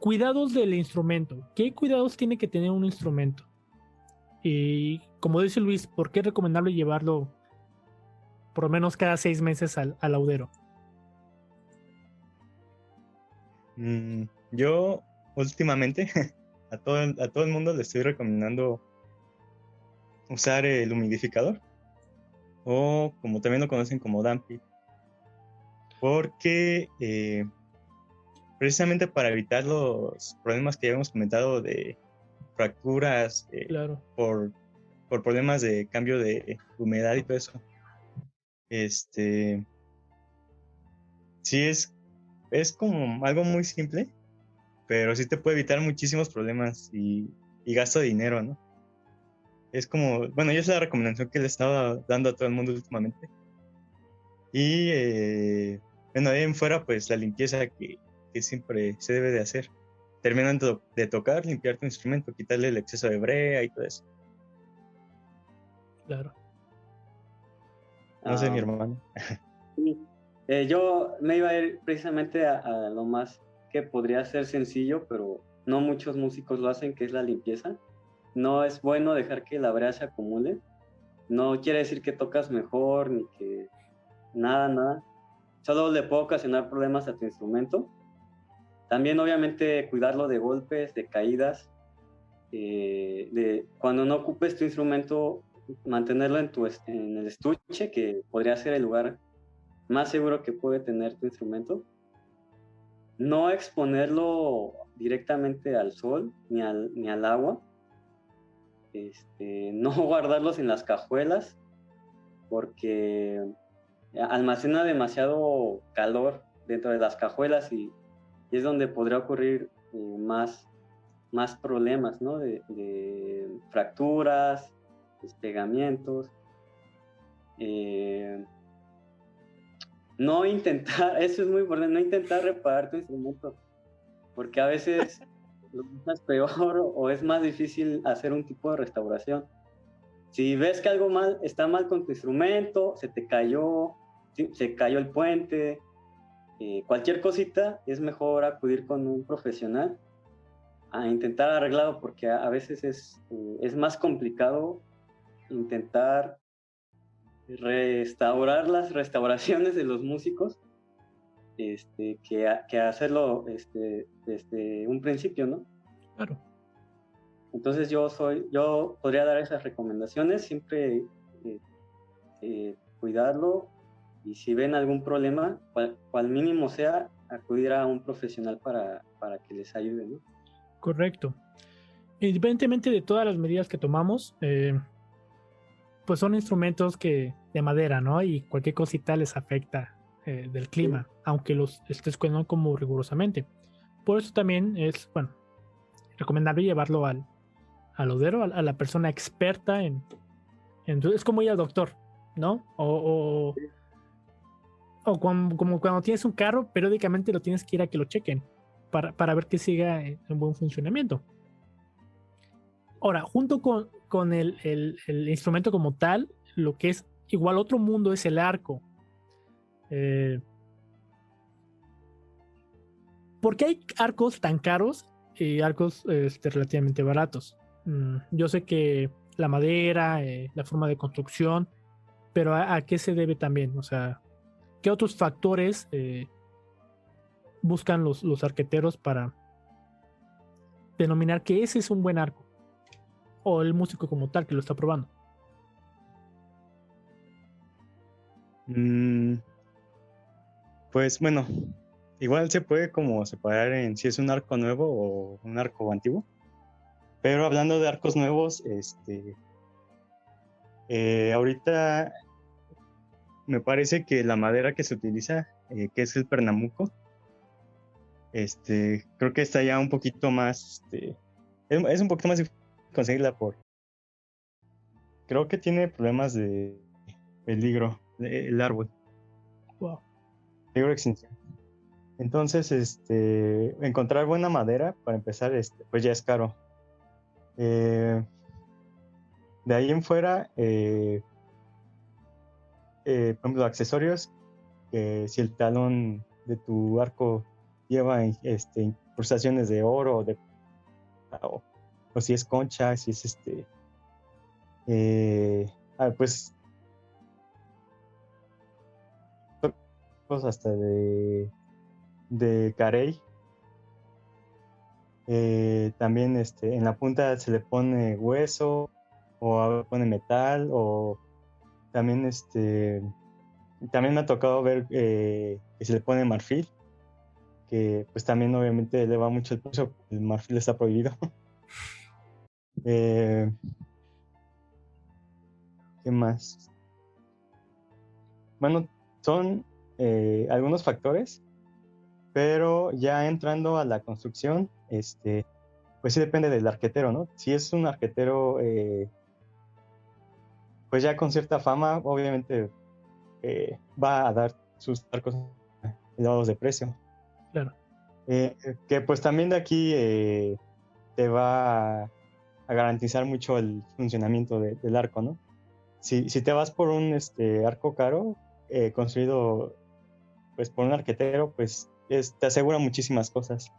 A: cuidados del instrumento. ¿Qué cuidados tiene que tener un instrumento? Y como dice Luis, ¿por qué es recomendable llevarlo por lo menos cada 6 meses al laudero?
C: Yo últimamente a todo el mundo le estoy recomendando usar el humidificador o como también lo conocen como damping, porque precisamente para evitar los problemas que ya hemos comentado de fracturas
A: Claro,
C: por problemas de cambio de humedad y todo eso, este, sí es como algo muy simple, pero sí te puede evitar muchísimos problemas y gasto de dinero, ¿no? Es como, bueno, yo es la recomendación que le estaba dando a todo el mundo últimamente. Y bueno, de ahí en fuera, pues la limpieza que siempre se debe de hacer. Terminando de tocar, limpiar tu instrumento, quitarle el exceso de brea y todo eso.
A: claro.
C: No sé, mi
B: Ah,
C: hermano.
B: sí. Yo me iba a ir precisamente a lo más que podría ser sencillo, pero no muchos músicos lo hacen, que es la limpieza. No es bueno dejar que la brea se acumule. No quiere decir que tocas mejor ni que nada, nada. Solo le puede ocasionar problemas a tu instrumento. También, obviamente, cuidarlo de golpes, de caídas. Cuando no ocupes tu instrumento, mantenerlo en el estuche, que podría ser el lugar más seguro que puede tener tu instrumento. No exponerlo directamente al sol ni al agua. No guardarlos en las cajuelas porque almacena demasiado calor dentro de las cajuelas y es donde podría ocurrir más problemas, ¿no? De fracturas, despegamientos. Eh, no intentar, eso es muy importante, no intentar reparar tu instrumento, porque a veces lo dejas peor o es más difícil hacer un tipo de restauración. Si ves que algo está mal con tu instrumento, se cayó el puente, cualquier cosita, es mejor acudir con un profesional a intentar arreglarlo porque a veces es más complicado intentar restaurar las restauraciones de los músicos que hacerlo desde un principio, ¿no?
A: Claro.
B: Entonces yo podría dar esas recomendaciones, siempre cuidarlo y si ven algún problema, cual mínimo sea, acudir a un profesional para que les ayude, ¿no?
A: Correcto. Independientemente de todas las medidas que tomamos, pues son instrumentos de madera, ¿no? Y cualquier cosita les afecta del clima,
B: Sí.
A: aunque los estés cuidando como rigurosamente. Por eso también es, bueno, recomendable llevarlo al odero, a la persona experta es como ir al doctor, ¿no? Como cuando tienes un carro, periódicamente lo tienes que ir a que lo chequen para ver que siga en buen funcionamiento. Ahora, junto con el instrumento como tal, lo que es igual otro mundo es el arco. Eh, ¿Por qué hay arcos tan caros y arcos relativamente baratos? Yo sé que la madera, la forma de construcción, pero ¿a qué se debe también? O sea, ¿qué otros factores buscan los arqueteros para denominar que ese es un buen arco? O el músico como tal que lo está probando.
C: Mm, pues bueno, igual se puede como separar en si es un arco nuevo o un arco antiguo. Pero hablando de arcos nuevos, ahorita me parece que la madera que se utiliza, que es el pernamuco, creo que está ya un poquito más, es un poquito más difícil conseguirla creo que tiene problemas de peligro, el árbol,
A: Wow.
C: peligro de extinción. Entonces, encontrar buena madera, para empezar, pues ya es caro. Eh, de ahí en fuera, por ejemplo, accesorios, si el talón de tu arco lleva incrustaciones de oro o, o si es concha, si es pues hasta de carey. También en la punta se le pone hueso o a veces pone metal o También, también me ha tocado ver que se le pone marfil, que pues también obviamente eleva mucho el precio. El marfil está prohibido. ¿Qué más? Bueno, son algunos factores, pero ya entrando a la construcción, pues sí depende del arquetero, ¿no? Si es un arquetero, pues ya con cierta fama, obviamente va a dar sus arcos elevados de precio.
A: Claro.
C: Que pues también de aquí te va a garantizar mucho el funcionamiento del arco, ¿no? Si te vas por un arco caro, construido pues por un arquetero, pues te asegura muchísimas cosas.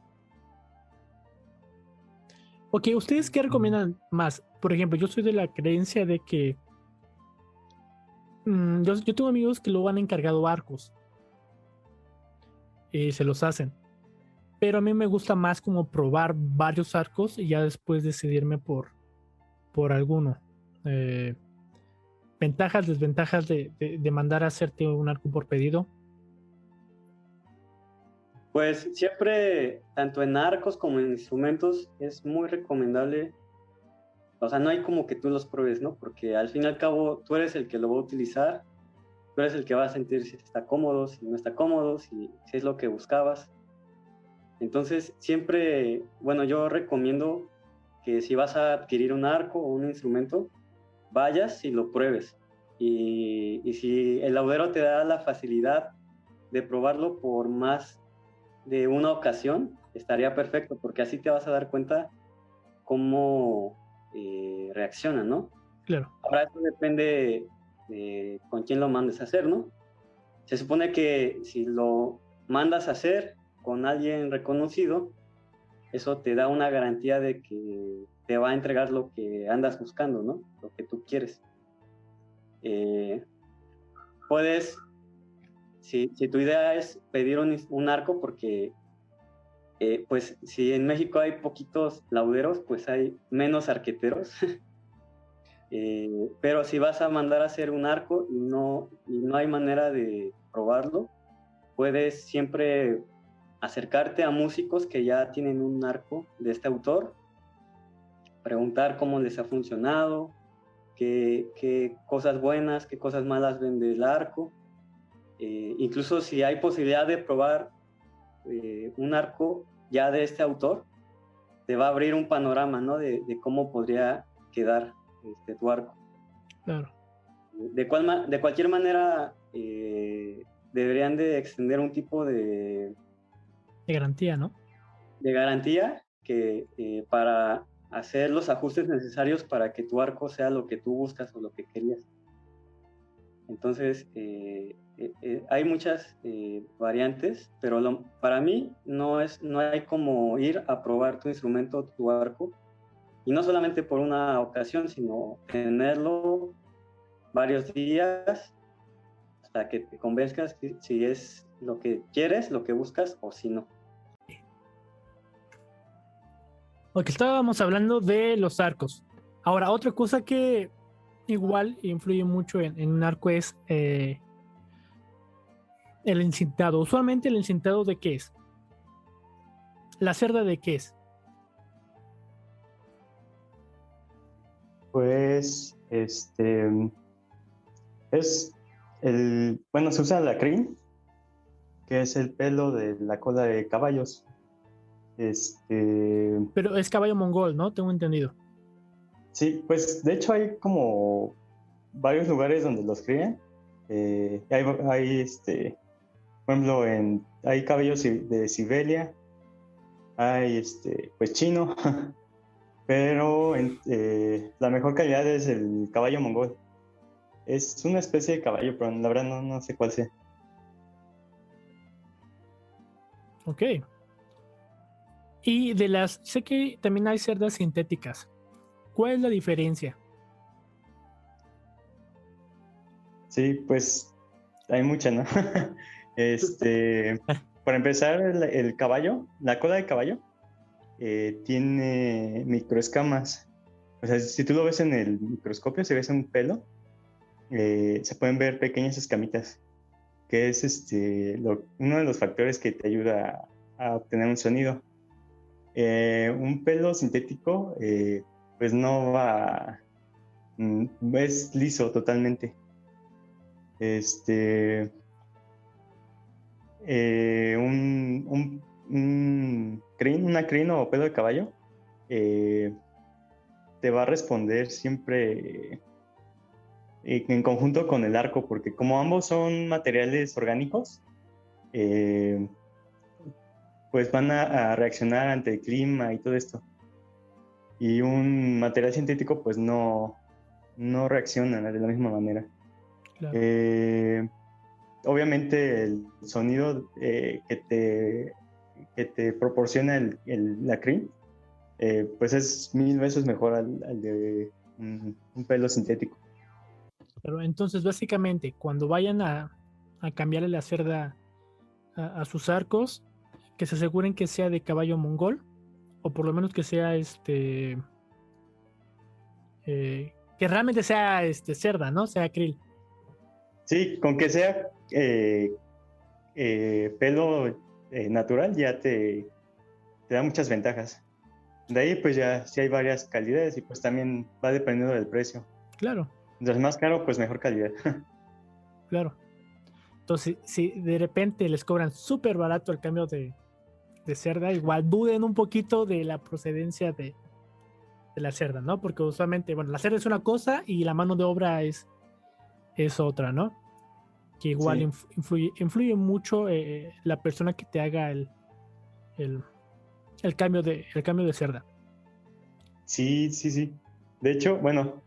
A: Ok, ¿ustedes qué recomiendan más? Por ejemplo, yo soy de la creencia de que yo tengo amigos que luego han encargado arcos y se los hacen. Pero a mí me gusta más como probar varios arcos y ya después decidirme por alguno. Ventajas, desventajas de mandar a hacerte un arco por pedido.
B: Pues siempre, tanto en arcos como en instrumentos, es muy recomendable. O sea, no hay como que tú los pruebes, ¿no? Porque al fin y al cabo tú eres el que lo va a utilizar, tú eres el que va a sentir si está cómodo, si no está cómodo, si es lo que buscabas. Entonces, siempre, bueno, yo recomiendo que si vas a adquirir un arco o un instrumento, vayas y lo pruebes. Y si el laudero te da la facilidad de probarlo por más de una ocasión, estaría perfecto, porque así te vas a dar cuenta cómo reacciona, ¿no?
A: Claro.
B: Ahora, eso depende de con quién lo mandes a hacer, ¿no? Se supone que si lo mandas a hacer con alguien reconocido, eso te da una garantía de que te va a entregar lo que andas buscando, ¿no? Lo que tú quieres. Puedes, si tu idea es pedir un arco, porque pues si en México hay poquitos lauderos, pues hay menos arqueteros. Pero si vas a mandar a hacer un arco y no hay manera de probarlo, puedes siempre acercarte a músicos que ya tienen un arco de este autor, preguntar cómo les ha funcionado, qué cosas buenas, qué cosas malas ven del arco. Incluso si hay posibilidad de probar un arco ya de este autor, te va a abrir un panorama, ¿no? de cómo podría quedar tu arco.
A: Claro.
B: De cualquier manera, deberían de extender un tipo
A: de garantía, ¿no?
B: De garantía que para hacer los ajustes necesarios para que tu arco sea lo que tú buscas o lo que querías. Entonces, hay muchas variantes, pero para mí no hay como ir a probar tu instrumento, tu arco, y no solamente por una ocasión, sino tenerlo varios días hasta que te convenzcas si es lo que quieres, lo que buscas o si no.
A: Ok, estábamos hablando de los arcos. Ahora, otra cosa que igual influye mucho en un arco es el encintado. Usualmente el encintado, ¿de qué es? ¿La cerda de qué es?
C: Pues, bueno, se usa la crin, que es el pelo de la cola de caballos.
A: Pero es caballo mongol, ¿no? Tengo entendido.
C: Sí, pues de hecho hay como varios lugares donde los crían. Hay por ejemplo, hay caballos de Siberia, hay pues chino, pero la mejor calidad es el caballo mongol. Es una especie de caballo, pero la verdad no sé cuál sea.
A: Ok. Y sé que también hay cerdas sintéticas. ¿Cuál es la diferencia?
C: Sí, pues hay mucha, ¿no? Para empezar, el caballo, la cola de caballo, tiene microescamas. O sea, si tú lo ves en el microscopio, se ve un pelo, se pueden ver pequeñas escamitas, que es uno de los factores que te ayuda a obtener un sonido. Un pelo sintético, pues no va, es liso totalmente. Una crin o pelo de caballo eh, te va a responder siempre en conjunto con el arco, porque como ambos son materiales orgánicos, pues van a reaccionar ante el clima y todo esto. Y un material sintético pues no reacciona de la misma manera.
A: Claro.
C: Obviamente el sonido que te proporciona la crin, pues es 1000 veces mejor al de un pelo sintético.
A: Pero entonces, básicamente, cuando vayan a cambiarle la cerda a sus arcos, que se aseguren que sea de caballo mongol, o por lo menos que sea que realmente sea cerda, ¿no? Sea krill.
C: Sí, con que sea pelo natural ya te da muchas ventajas. De ahí pues ya sí hay varias calidades y pues también va dependiendo del precio.
A: Claro,
C: Mientras más caro, pues mejor calidad.
A: claro. Entonces, si de repente les cobran súper barato el cambio de cerda, igual duden un poquito de la procedencia de la cerda, ¿no? Porque usualmente, bueno, la cerda es una cosa y la mano de obra es otra, ¿no? Que igual
C: Sí,
A: influye mucho la persona que te haga el, el cambio de cerda.
C: sí, sí, sí. De hecho, bueno,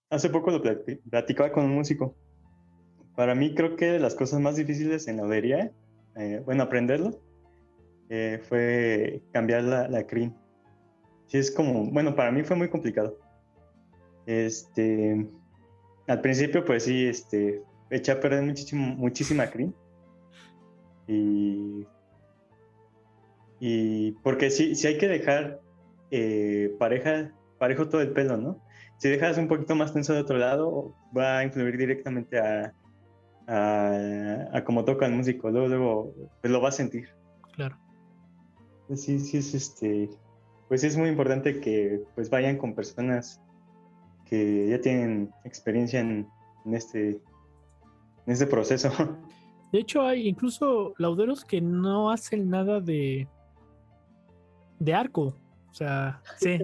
C: hace poco lo platicaba con un músico. Para mí creo que de las cosas más difíciles en la laudería, bueno, aprenderlo, fue cambiar la crin. Sí, es como, bueno, para mí fue muy complicado. Este, Al principio, pues sí, eché a perder muchísima crin. Y, y porque sí hay que dejar parejo todo el pelo, ¿no? Si dejas un poquito más tenso de otro lado, va a influir directamente a cómo toca el músico. Luego, pues lo va a sentir.
A: Claro.
C: Sí, sí es pues sí es muy importante que pues vayan con personas que ya tienen experiencia en este proceso.
A: De hecho, hay incluso lauderos que no hacen nada de arco. O sea, sí.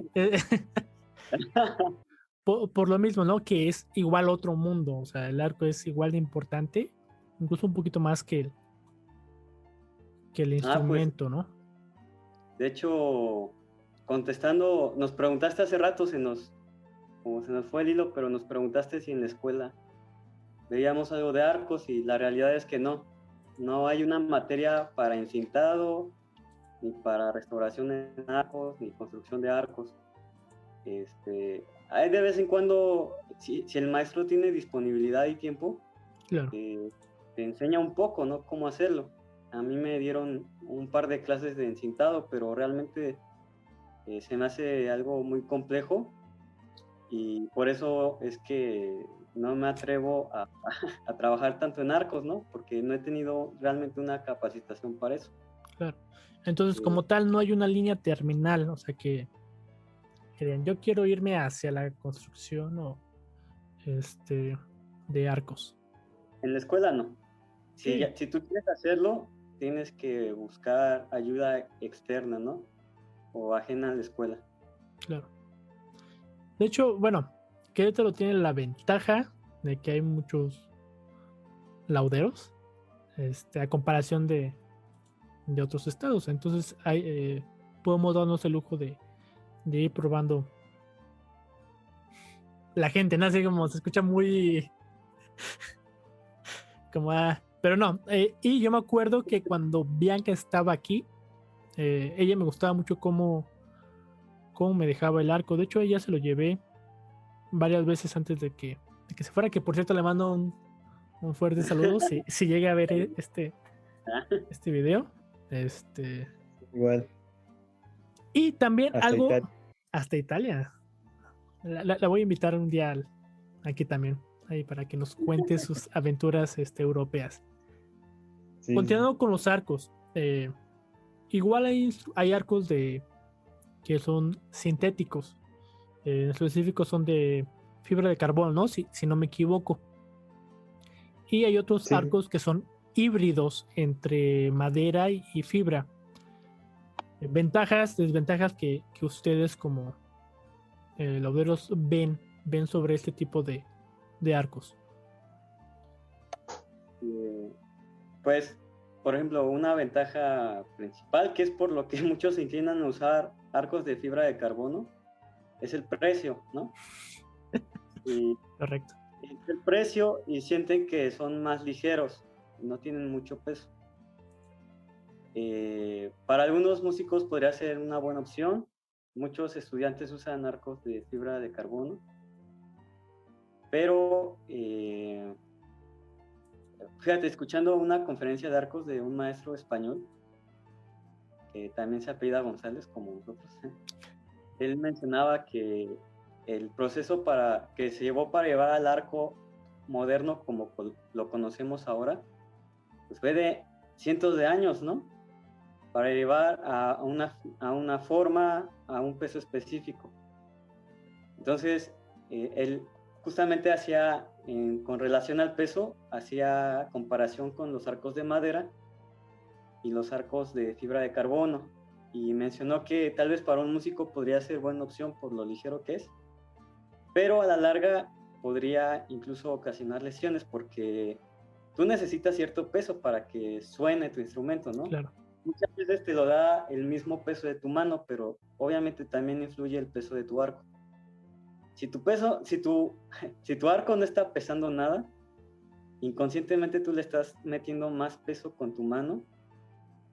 A: Por lo mismo, ¿no? Que es igual otro mundo. O sea, el arco es igual de importante, incluso un poquito más que el
B: Pues
A: instrumento, ¿no?
B: de hecho, contestando, nos preguntaste hace rato, como se nos fue el hilo, pero nos preguntaste si en la escuela veíamos algo de arcos y la realidad es que no. No hay una materia para encintado, ni para restauración de arcos, ni construcción de arcos. Hay de vez en cuando, si el maestro tiene disponibilidad y tiempo,
A: Claro.
B: te enseña un poco, ¿no? Cómo hacerlo. A mí me dieron un par de clases de encintado, pero realmente se me hace algo muy complejo y por eso es que no me atrevo a trabajar tanto en arcos, ¿no? Porque no he tenido realmente una capacitación para eso.
A: Claro. Entonces,
B: Eh,
A: como tal, no hay una línea terminal, o sea que digan, yo quiero irme hacia la construcción o de arcos.
B: en la escuela no.
A: Sí,
B: Si tú quieres hacerlo, tienes que buscar ayuda externa, ¿no? O ajena a la escuela.
A: claro. De hecho, bueno, Querétaro tiene la ventaja de que hay muchos lauderos, a comparación de otros estados. Entonces, podemos darnos el lujo de ir probando la gente, ¿no? Así como se escucha muy como pero no, y yo me acuerdo que cuando Bianca estaba aquí, ella me gustaba mucho cómo me dejaba el arco. De hecho, ella se lo llevé varias veces antes de que se fuera, que por cierto le mando un fuerte saludo si llega a ver este video.
C: Igual,
A: Y también
C: hasta
A: algo
C: Italia.
A: hasta Italia. La voy a invitar un día aquí también. ahí para que nos cuente sus aventuras europeas.
C: Sí,
A: Continuando con los arcos, igual hay arcos que son sintéticos, en específico son de fibra de carbono, ¿no? Si no me equivoco. Y hay otros
C: sí.
A: arcos que son híbridos entre madera y fibra. Ventajas, desventajas que ustedes como lauderos ven sobre este tipo de arcos.
B: Pues, por ejemplo, una ventaja principal, que es por lo que muchos se inclinan a usar arcos de fibra de carbono, es el precio, ¿no? Y
A: Correcto.
B: el precio y sienten que son más ligeros, no tienen mucho peso. Para algunos músicos podría ser una buena opción. Muchos estudiantes usan arcos de fibra de carbono, pero fíjate, escuchando una conferencia de arcos de un maestro español, que también se apellida González, como nosotros, él mencionaba que el proceso que se llevó para llevar al arco moderno como lo conocemos ahora, pues fue de cientos de años, ¿no? Para llevar a una forma, a un peso específico. Entonces, él justamente hacía, con relación al peso, hacía comparación con los arcos de madera y los arcos de fibra de carbono. Y mencionó que tal vez para un músico podría ser buena opción por lo ligero que es, pero a la larga podría incluso ocasionar lesiones porque tú necesitas cierto peso para que suene tu instrumento, ¿no?
A: Claro.
B: Muchas veces te lo da el mismo peso de tu mano, pero obviamente también influye el peso de tu arco. Si tu arco no está pesando nada, inconscientemente tú le estás metiendo más peso con tu mano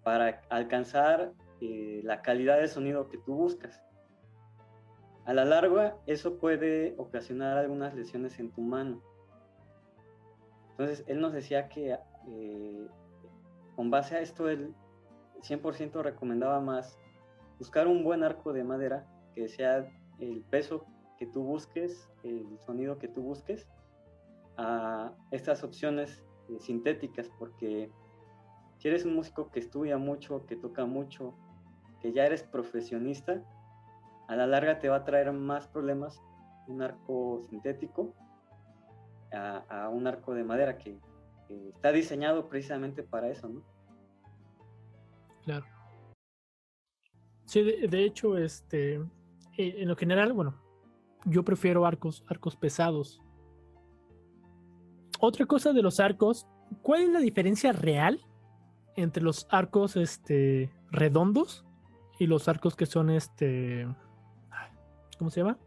B: para alcanzar la calidad de sonido que tú buscas. A la larga, eso puede ocasionar algunas lesiones en tu mano. Entonces, él nos decía que con base a esto, él 100% recomendaba más buscar un buen arco de madera que sea el peso que tú busques, el sonido que tú busques, a estas opciones sintéticas, porque si eres un músico que estudia mucho, que toca mucho, que ya eres profesionista, a la larga te va a traer más problemas un arco sintético a un arco de madera que está diseñado precisamente para eso, ¿no?
A: Claro. Sí, de hecho, en lo general, bueno, yo prefiero arcos pesados. Otra cosa de los arcos, ¿cuál es la diferencia real entre los arcos redondos y los arcos que son ¿cómo se llama?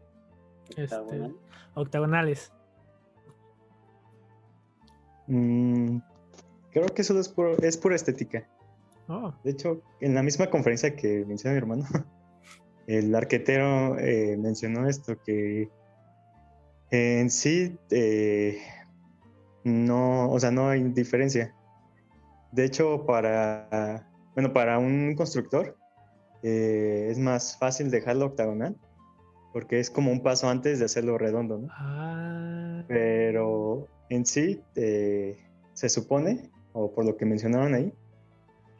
B: Octagonal.
A: Octagonales.
C: Creo que eso es pura estética.
A: Oh,
C: De hecho, en la misma conferencia que menciona mi hermano, el arquetero mencionó esto, que en sí no, o sea, no hay diferencia. De hecho, para un constructor es más fácil dejarlo octagonal, porque es como un paso antes de hacerlo redondo, ¿no? Pero en sí se supone, o por lo que mencionaron ahí,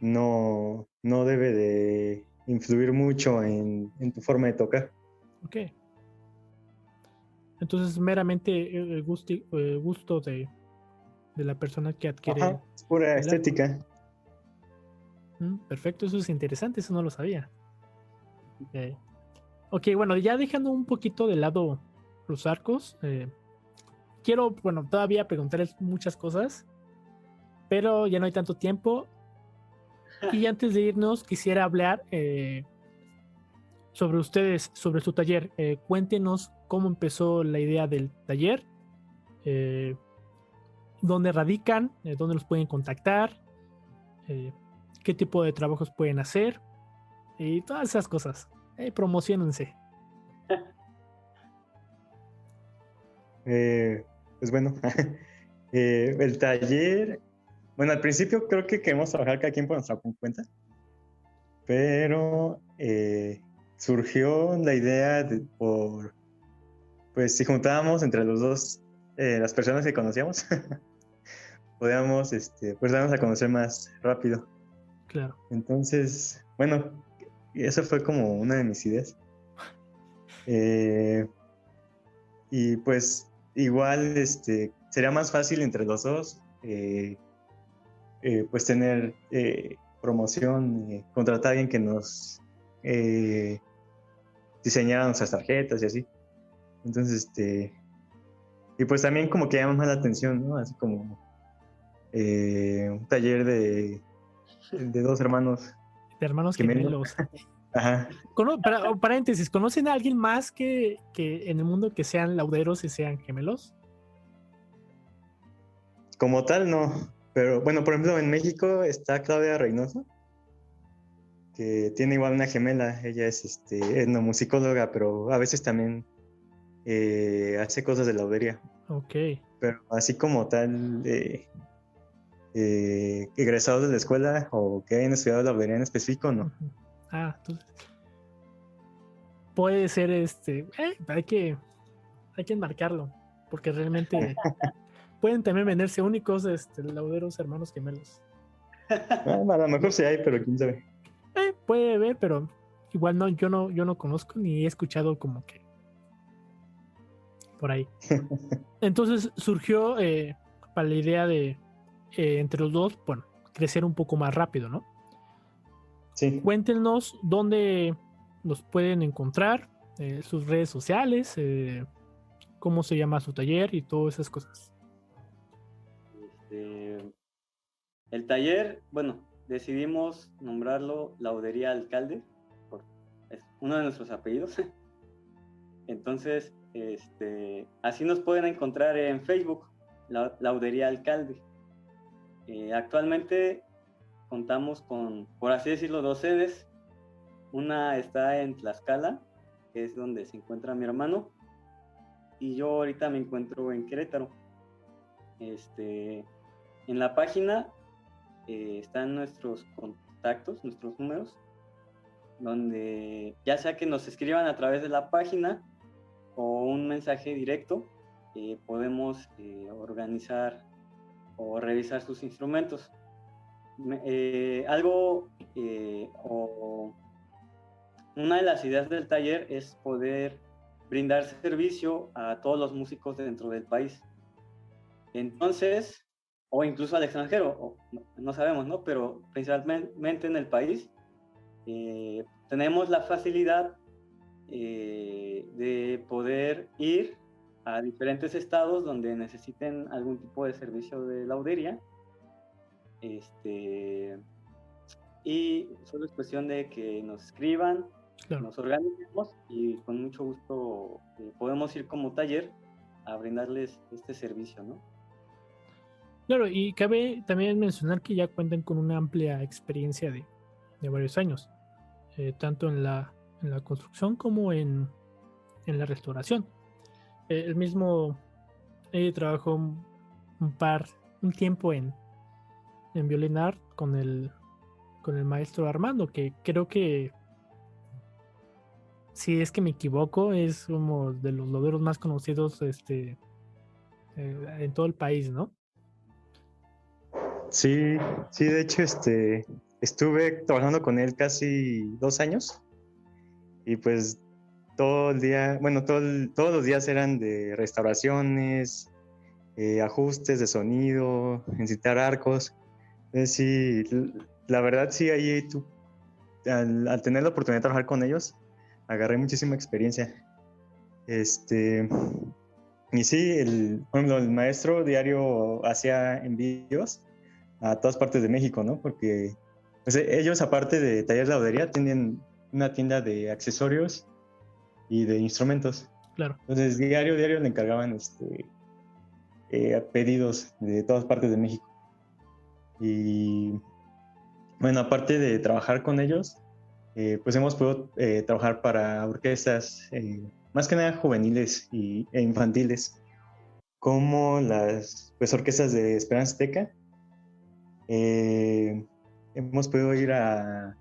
C: no debe de influir mucho en tu forma de tocar.
A: ok. Entonces, meramente el gusto de la persona que adquiere.
C: Ajá, es pura
A: el
C: estética.
A: Perfecto, eso es interesante, eso no lo sabía. Ok, bueno, ya dejando un poquito de lado los arcos, quiero, bueno, todavía preguntarles muchas cosas, pero ya no hay tanto tiempo. Y antes de irnos, quisiera hablar sobre ustedes, sobre su taller. Cuéntenos cómo empezó la idea del taller, dónde radican, dónde los pueden contactar, qué tipo de trabajos pueden hacer y todas esas cosas. Promociónense.
C: Pues bueno, el taller, bueno, al principio creo que queremos trabajar cada quien por nuestra cuenta, pero surgió la idea pues si juntábamos entre los dos las personas que conocíamos, podíamos pues darnos a conocer más rápido.
A: Claro.
C: Entonces, bueno, eso fue como una de mis ideas. Y pues igual sería más fácil entre los dos pues tener promoción, contratar a alguien que nos diseñara nuestras tarjetas y así. Entonces, y pues también como que llama más la atención, ¿no? Así como un taller de dos hermanos
A: De hermanos
C: gemelos.
A: gemelos.
C: Ajá.
A: Paréntesis, ¿conocen a alguien más que en el mundo que sean lauderos y sean gemelos?
C: Como tal, no. Pero bueno, por ejemplo, en México está Claudia Reynoso, que tiene igual una gemela. Ella es etnomusicóloga, pero a veces también hace cosas de laudería.
A: Ok.
C: Pero así como tal, egresados de la escuela o que hayan estudiado laudería en específico, no.
A: Ujú. Entonces puede ser hay que enmarcarlo, porque realmente pueden también venderse únicos lauderos hermanos gemelos.
C: A lo mejor sí hay, pero quién sabe.
A: Puede haber, pero igual no, yo no conozco ni he escuchado como que por ahí. Entonces surgió para la idea de entre los dos, bueno, crecer un poco más rápido, ¿no?
C: Sí.
A: Cuéntenos dónde los pueden encontrar, sus redes sociales, cómo se llama su taller y todas esas cosas.
B: El taller, bueno, decidimos nombrarlo Laudería Alcalde, es uno de nuestros apellidos. Entonces, así nos pueden encontrar en Facebook, Laudería Alcalde. Actualmente contamos con, por así decirlo, 2 sedes. Una está en Tlaxcala, que es donde se encuentra mi hermano, y yo ahorita me encuentro en Querétaro. En la página están nuestros contactos, nuestros números, donde ya sea que nos escriban a través de la página o un mensaje directo, podemos organizar o revisar sus instrumentos. Una de las ideas del taller es poder brindar servicio a todos los músicos dentro del país. Entonces, o incluso al extranjero, no sabemos, ¿no? Pero principalmente en el país, tenemos la facilidad de poder ir a diferentes estados donde necesiten algún tipo de servicio de laudería. Y solo es cuestión de que nos escriban,
A: Claro.
B: nos organicemos y con mucho gusto podemos ir como taller a brindarles este servicio, ¿no?
A: Claro, y cabe también mencionar que ya cuentan con una amplia experiencia de varios años, tanto en la construcción como en la restauración. El mismo trabajó un tiempo en Violinar con el maestro Armando, que creo que, si es que me equivoco, es como de los lauderos más conocidos en todo el país, ¿no?
C: Sí, sí, de hecho, estuve trabajando con él casi 2 años y pues todo el día, bueno, todos los días eran de restauraciones, ajustes de sonido, encitar arcos. Sí, la verdad sí, ahí al tener la oportunidad de trabajar con ellos, agarré muchísima experiencia. Y sí, por ejemplo, el maestro diario hacía envíos a todas partes de México, ¿no? Porque pues, ellos, aparte de taller de laudería, tienen una tienda de accesorios y de instrumentos.
A: Claro.
C: Entonces, diario le encargaban pedidos de todas partes de México. Y bueno, aparte de trabajar con ellos, pues hemos podido trabajar para orquestas, más que nada juveniles e infantiles, como las pues, orquestas de Esperanza Azteca. Hemos podido ir a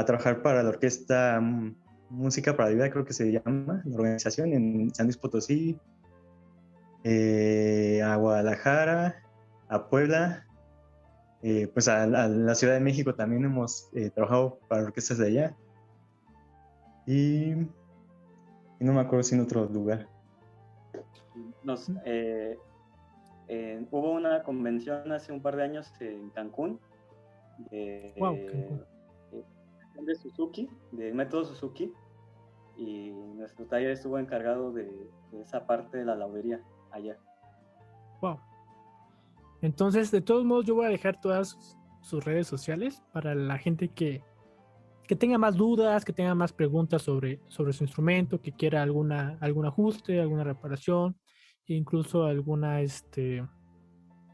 C: trabajar para la orquesta Música para la Vida, creo que se llama, la organización en San Luis Potosí. a Guadalajara, a Puebla, pues a la Ciudad de México también hemos trabajado para orquestas de allá. Y no me acuerdo si en otro lugar.
B: Hubo una convención hace un par de años en Cancún
A: Cancún.
B: de Suzuki, de método Suzuki, y nuestro taller estuvo encargado de esa parte de la laudería allá.
A: Wow. Entonces, de todos modos, yo voy a dejar todas sus redes sociales para la gente que tenga más dudas, que tenga más preguntas sobre su instrumento, que quiera algún ajuste, alguna reparación, e incluso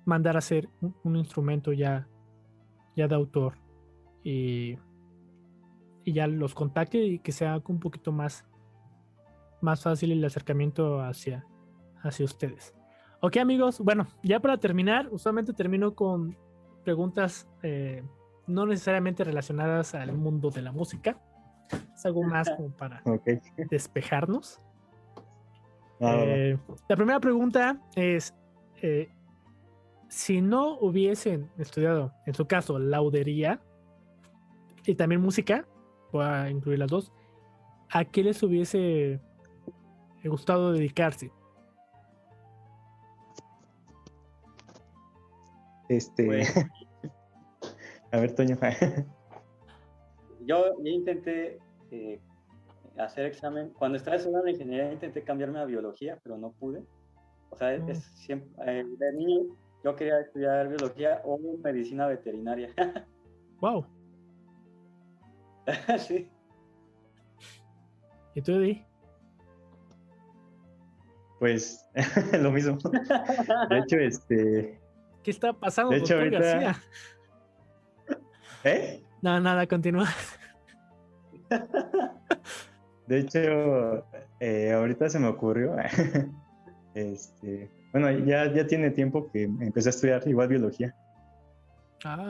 A: mandar a hacer un instrumento ya de autor y ya los contacte y que sea un poquito más fácil el acercamiento hacia ustedes. Ok, amigos, bueno, ya para terminar, usualmente termino con preguntas no necesariamente relacionadas al mundo de la música. Es algo más como para despejarnos. La primera pregunta es, si no hubiesen estudiado, en su caso, laudería y también música, voy a incluir las dos, ¿a qué les hubiese gustado dedicarse?
B: Pues,
C: a ver, Toño.
B: yo intenté hacer examen. Cuando estaba estudiando ingeniería intenté cambiarme a biología, pero no pude. O sea, siempre, de niño yo quería estudiar biología o medicina veterinaria.
A: Wow.
B: Sí.
A: ¿Y tú, Eddie?
C: Pues lo mismo. De hecho,
A: ¿qué está pasando,
C: de hecho,
A: doctor García? No, nada, continúa.
C: De hecho, ahorita se me ocurrió. Bueno, ya tiene tiempo que empecé a estudiar igual biología.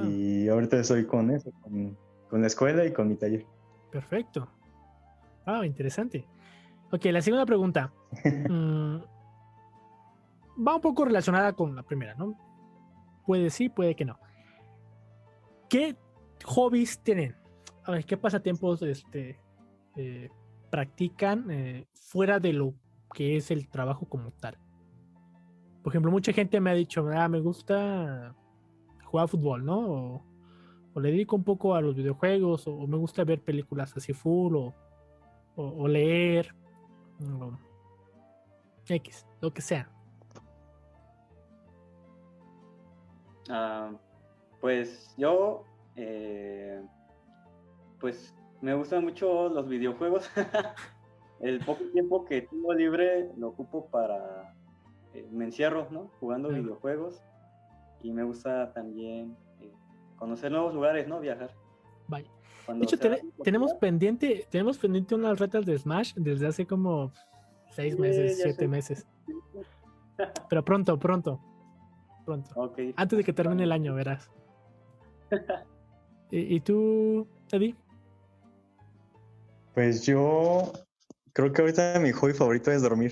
C: Y ahorita estoy con eso, con la escuela y con mi taller.
A: Perfecto. Interesante. Ok, la segunda pregunta. Va un poco relacionada con la primera, ¿no? Puede sí, puede que no. ¿Qué hobbies tienen? A ver, ¿qué pasatiempos practican fuera de lo que es el trabajo como tal? Por ejemplo, mucha gente me ha dicho, me gusta jugar fútbol, ¿no? O le dedico un poco a los videojuegos, o me gusta ver películas así full, o leer, o X, lo que sea.
B: Pues yo, pues me gustan mucho los videojuegos. El poco tiempo que tengo libre lo ocupo para, me encierro, ¿no? Jugando videojuegos, y me gusta también conocer nuevos lugares, ¿no? Viajar.
A: Vaya. De hecho, tenemos pendiente unas retas de Smash desde hace como 6 meses, 7 meses. Pero pronto.
B: Okay.
A: Antes de que termine el año, verás. ¿Y tú, Eddie?
C: Pues yo creo que ahorita mi hobby favorito es dormir.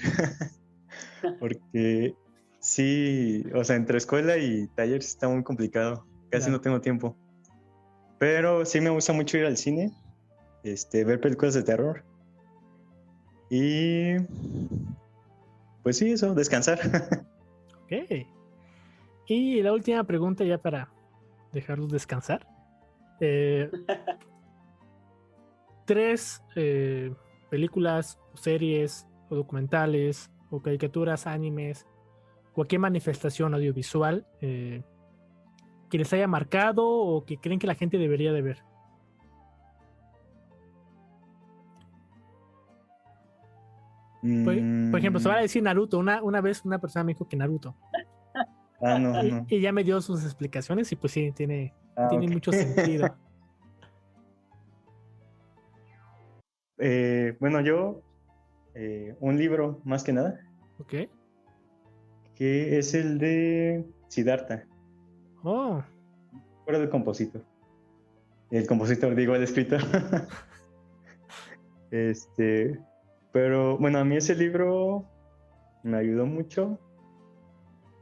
C: Porque sí, o sea, entre escuela y taller está muy complicado. Casi no tengo tiempo. Pero sí me gusta mucho ir al cine, ver películas de terror. Y pues sí, eso, descansar.
A: Ok. Y la última pregunta ya para dejarlos descansar. 3 películas, series, o documentales, o caricaturas, animes, cualquier manifestación audiovisual que les haya marcado o que creen que la gente debería de ver. Por ejemplo, se va a decir Naruto. Una vez una persona me dijo que Naruto.
C: No.
A: Y ya me dio sus explicaciones y pues sí, tiene mucho sentido.
C: Bueno, yo, un libro más que nada.
A: Ok.
C: Que es el de Siddhartha.
A: Oh.
C: Fuera del compositor. El compositor, digo, el escritor. Pero bueno, a mí ese libro me ayudó mucho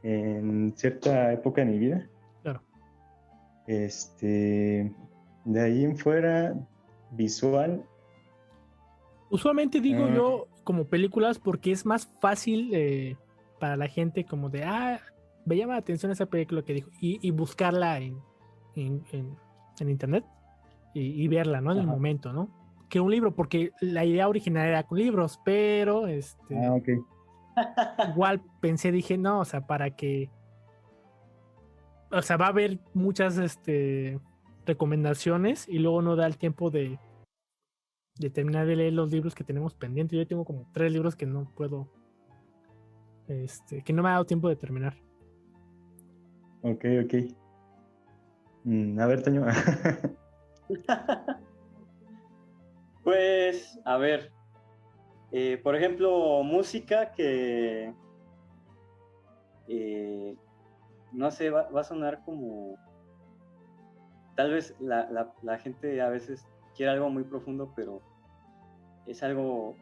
C: en cierta época de mi vida.
A: Claro.
C: De ahí en fuera, visual.
A: Usualmente digo yo como películas porque es más fácil para la gente como de, me llama la atención esa película que dijo y buscarla en internet y verla, ¿no? En el
C: Ajá.
A: momento, ¿no? Que un libro, porque la idea original era con libros, pero
C: Ok.
A: igual pensé, dije, no, o sea, para que, o sea, va a haber muchas recomendaciones y luego no da el tiempo de terminar de leer los libros que tenemos pendientes. Yo tengo como 3 libros que no puedo, que no me ha dado tiempo de terminar.
C: Ok. A ver, Toño.
B: Pues, a ver, por ejemplo, música que, no sé, va a sonar como, tal vez la gente a veces quiere algo muy profundo, pero es algo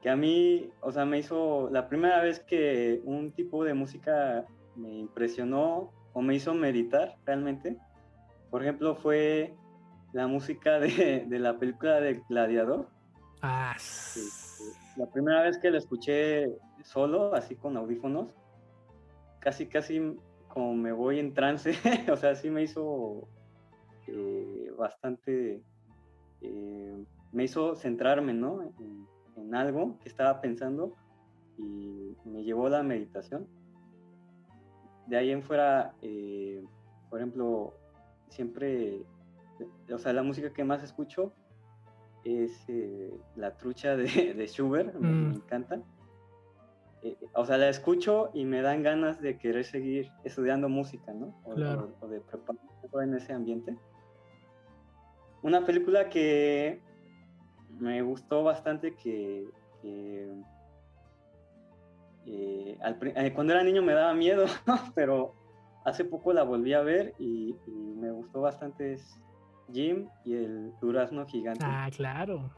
B: que a mí, o sea, me hizo, la primera vez que un tipo de música me impresionó o me hizo meditar realmente, por ejemplo, fue la música de la película de Gladiador. La primera vez que la escuché solo, así con audífonos, casi como me voy en trance, o sea, sí me hizo bastante, me hizo centrarme, ¿no? En algo que estaba pensando y me llevó la meditación. De ahí en fuera, por ejemplo, siempre, o sea, la música que más escucho es la trucha de Schubert, me encanta. O sea, la escucho y me dan ganas de querer seguir estudiando música, ¿no?
A: Claro.
B: O de prepararme en ese ambiente. Una película que me gustó bastante cuando era niño me daba miedo, pero hace poco la volví a ver y me gustó bastante, es Jim y el durazno gigante.
A: Claro.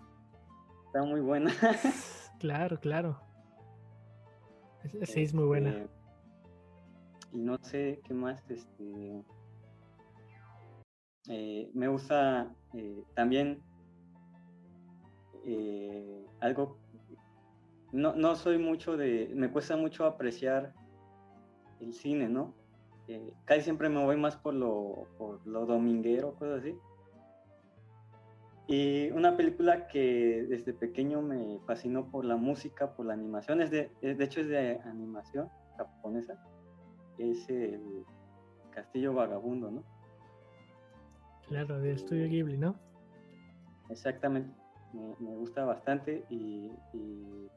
B: Está muy buena.
A: Claro. Sí, es muy buena.
B: Y no sé qué más, me gusta también algo, no soy mucho me cuesta mucho apreciar el cine, ¿no? Casi siempre me voy más por lo dominguero, cosas así. Y una película que desde pequeño me fascinó por la música, por la animación, de hecho es de animación japonesa, es el Castillo Vagabundo, ¿no?
A: Claro, del estudio Ghibli, ¿no?
B: Exactamente, me gusta bastante y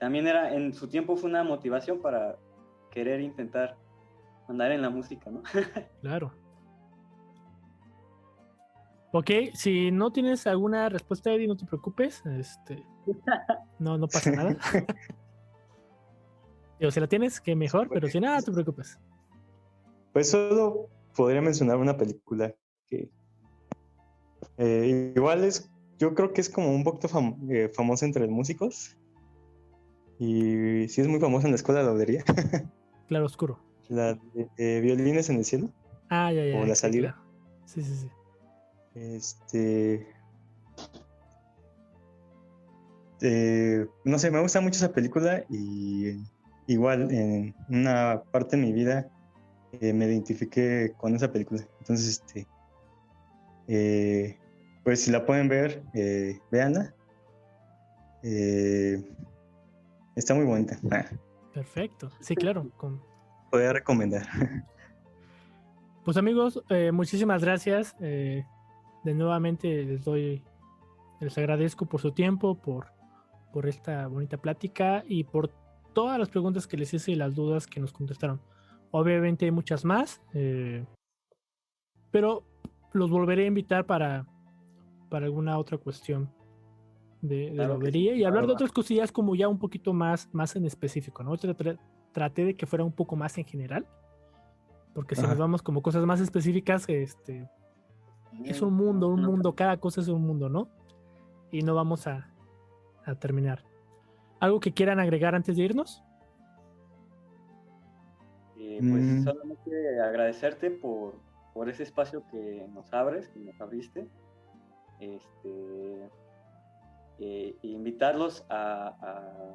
B: también en su tiempo fue una motivación para querer intentar andar en la música, ¿no?
A: Claro. Ok, si no tienes alguna respuesta, Eddie, no te preocupes. No pasa nada. Digo, si la tienes, que mejor, pero si nada, no te preocupes.
C: Pues solo podría mencionar una película que igual yo creo que es como un poquito famosa entre los músicos. Y sí es muy famosa en la escuela de laudería.
A: Claro oscuro.
C: La de Violines en el cielo.
A: Ya.
C: O La
A: Sí,
C: salida.
A: claro. Sí.
C: No sé, me gusta mucho esa película y igual en una parte de mi vida me identifiqué con esa película. Entonces, pues si la pueden ver, véanla. Está muy bonita.
A: Perfecto. Sí, claro.
C: Podría recomendar.
A: Pues amigos, muchísimas gracias. De nuevamente les agradezco por su tiempo, por esta bonita plática y por todas las preguntas que les hice y las dudas que nos contestaron. Obviamente hay muchas más, pero los volveré a invitar para alguna otra cuestión de
B: Claro que sí.
A: laudería y hablar de otras cosillas como ya un poquito más en específico, ¿no? Traté de que fuera un poco más en general, porque si nos vamos como cosas más específicas, es un mundo, cada cosa es un mundo, ¿no? Y no vamos a terminar. ¿Algo que quieran agregar antes de irnos?
B: Pues solamente agradecerte por ese espacio que nos abres, que nos abriste, invitarlos a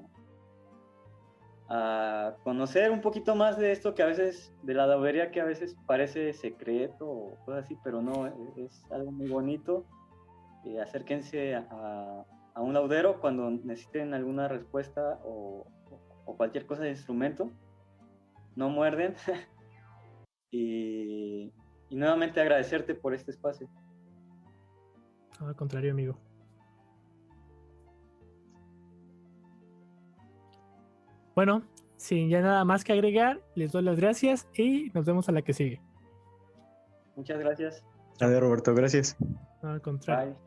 B: conocer un poquito más de esto que a veces, de la laudería que a veces parece secreto o cosas así, pero no, es algo muy bonito. Acérquense a un laudero cuando necesiten alguna respuesta o cualquier cosa de instrumento, no muerden. y nuevamente agradecerte por este espacio.
A: Al contrario, amigo. Bueno, sin ya nada más que agregar, les doy las gracias y nos vemos a la que sigue.
B: Muchas gracias.
C: A ver, Roberto, gracias.
A: Al contrario.
B: Bye.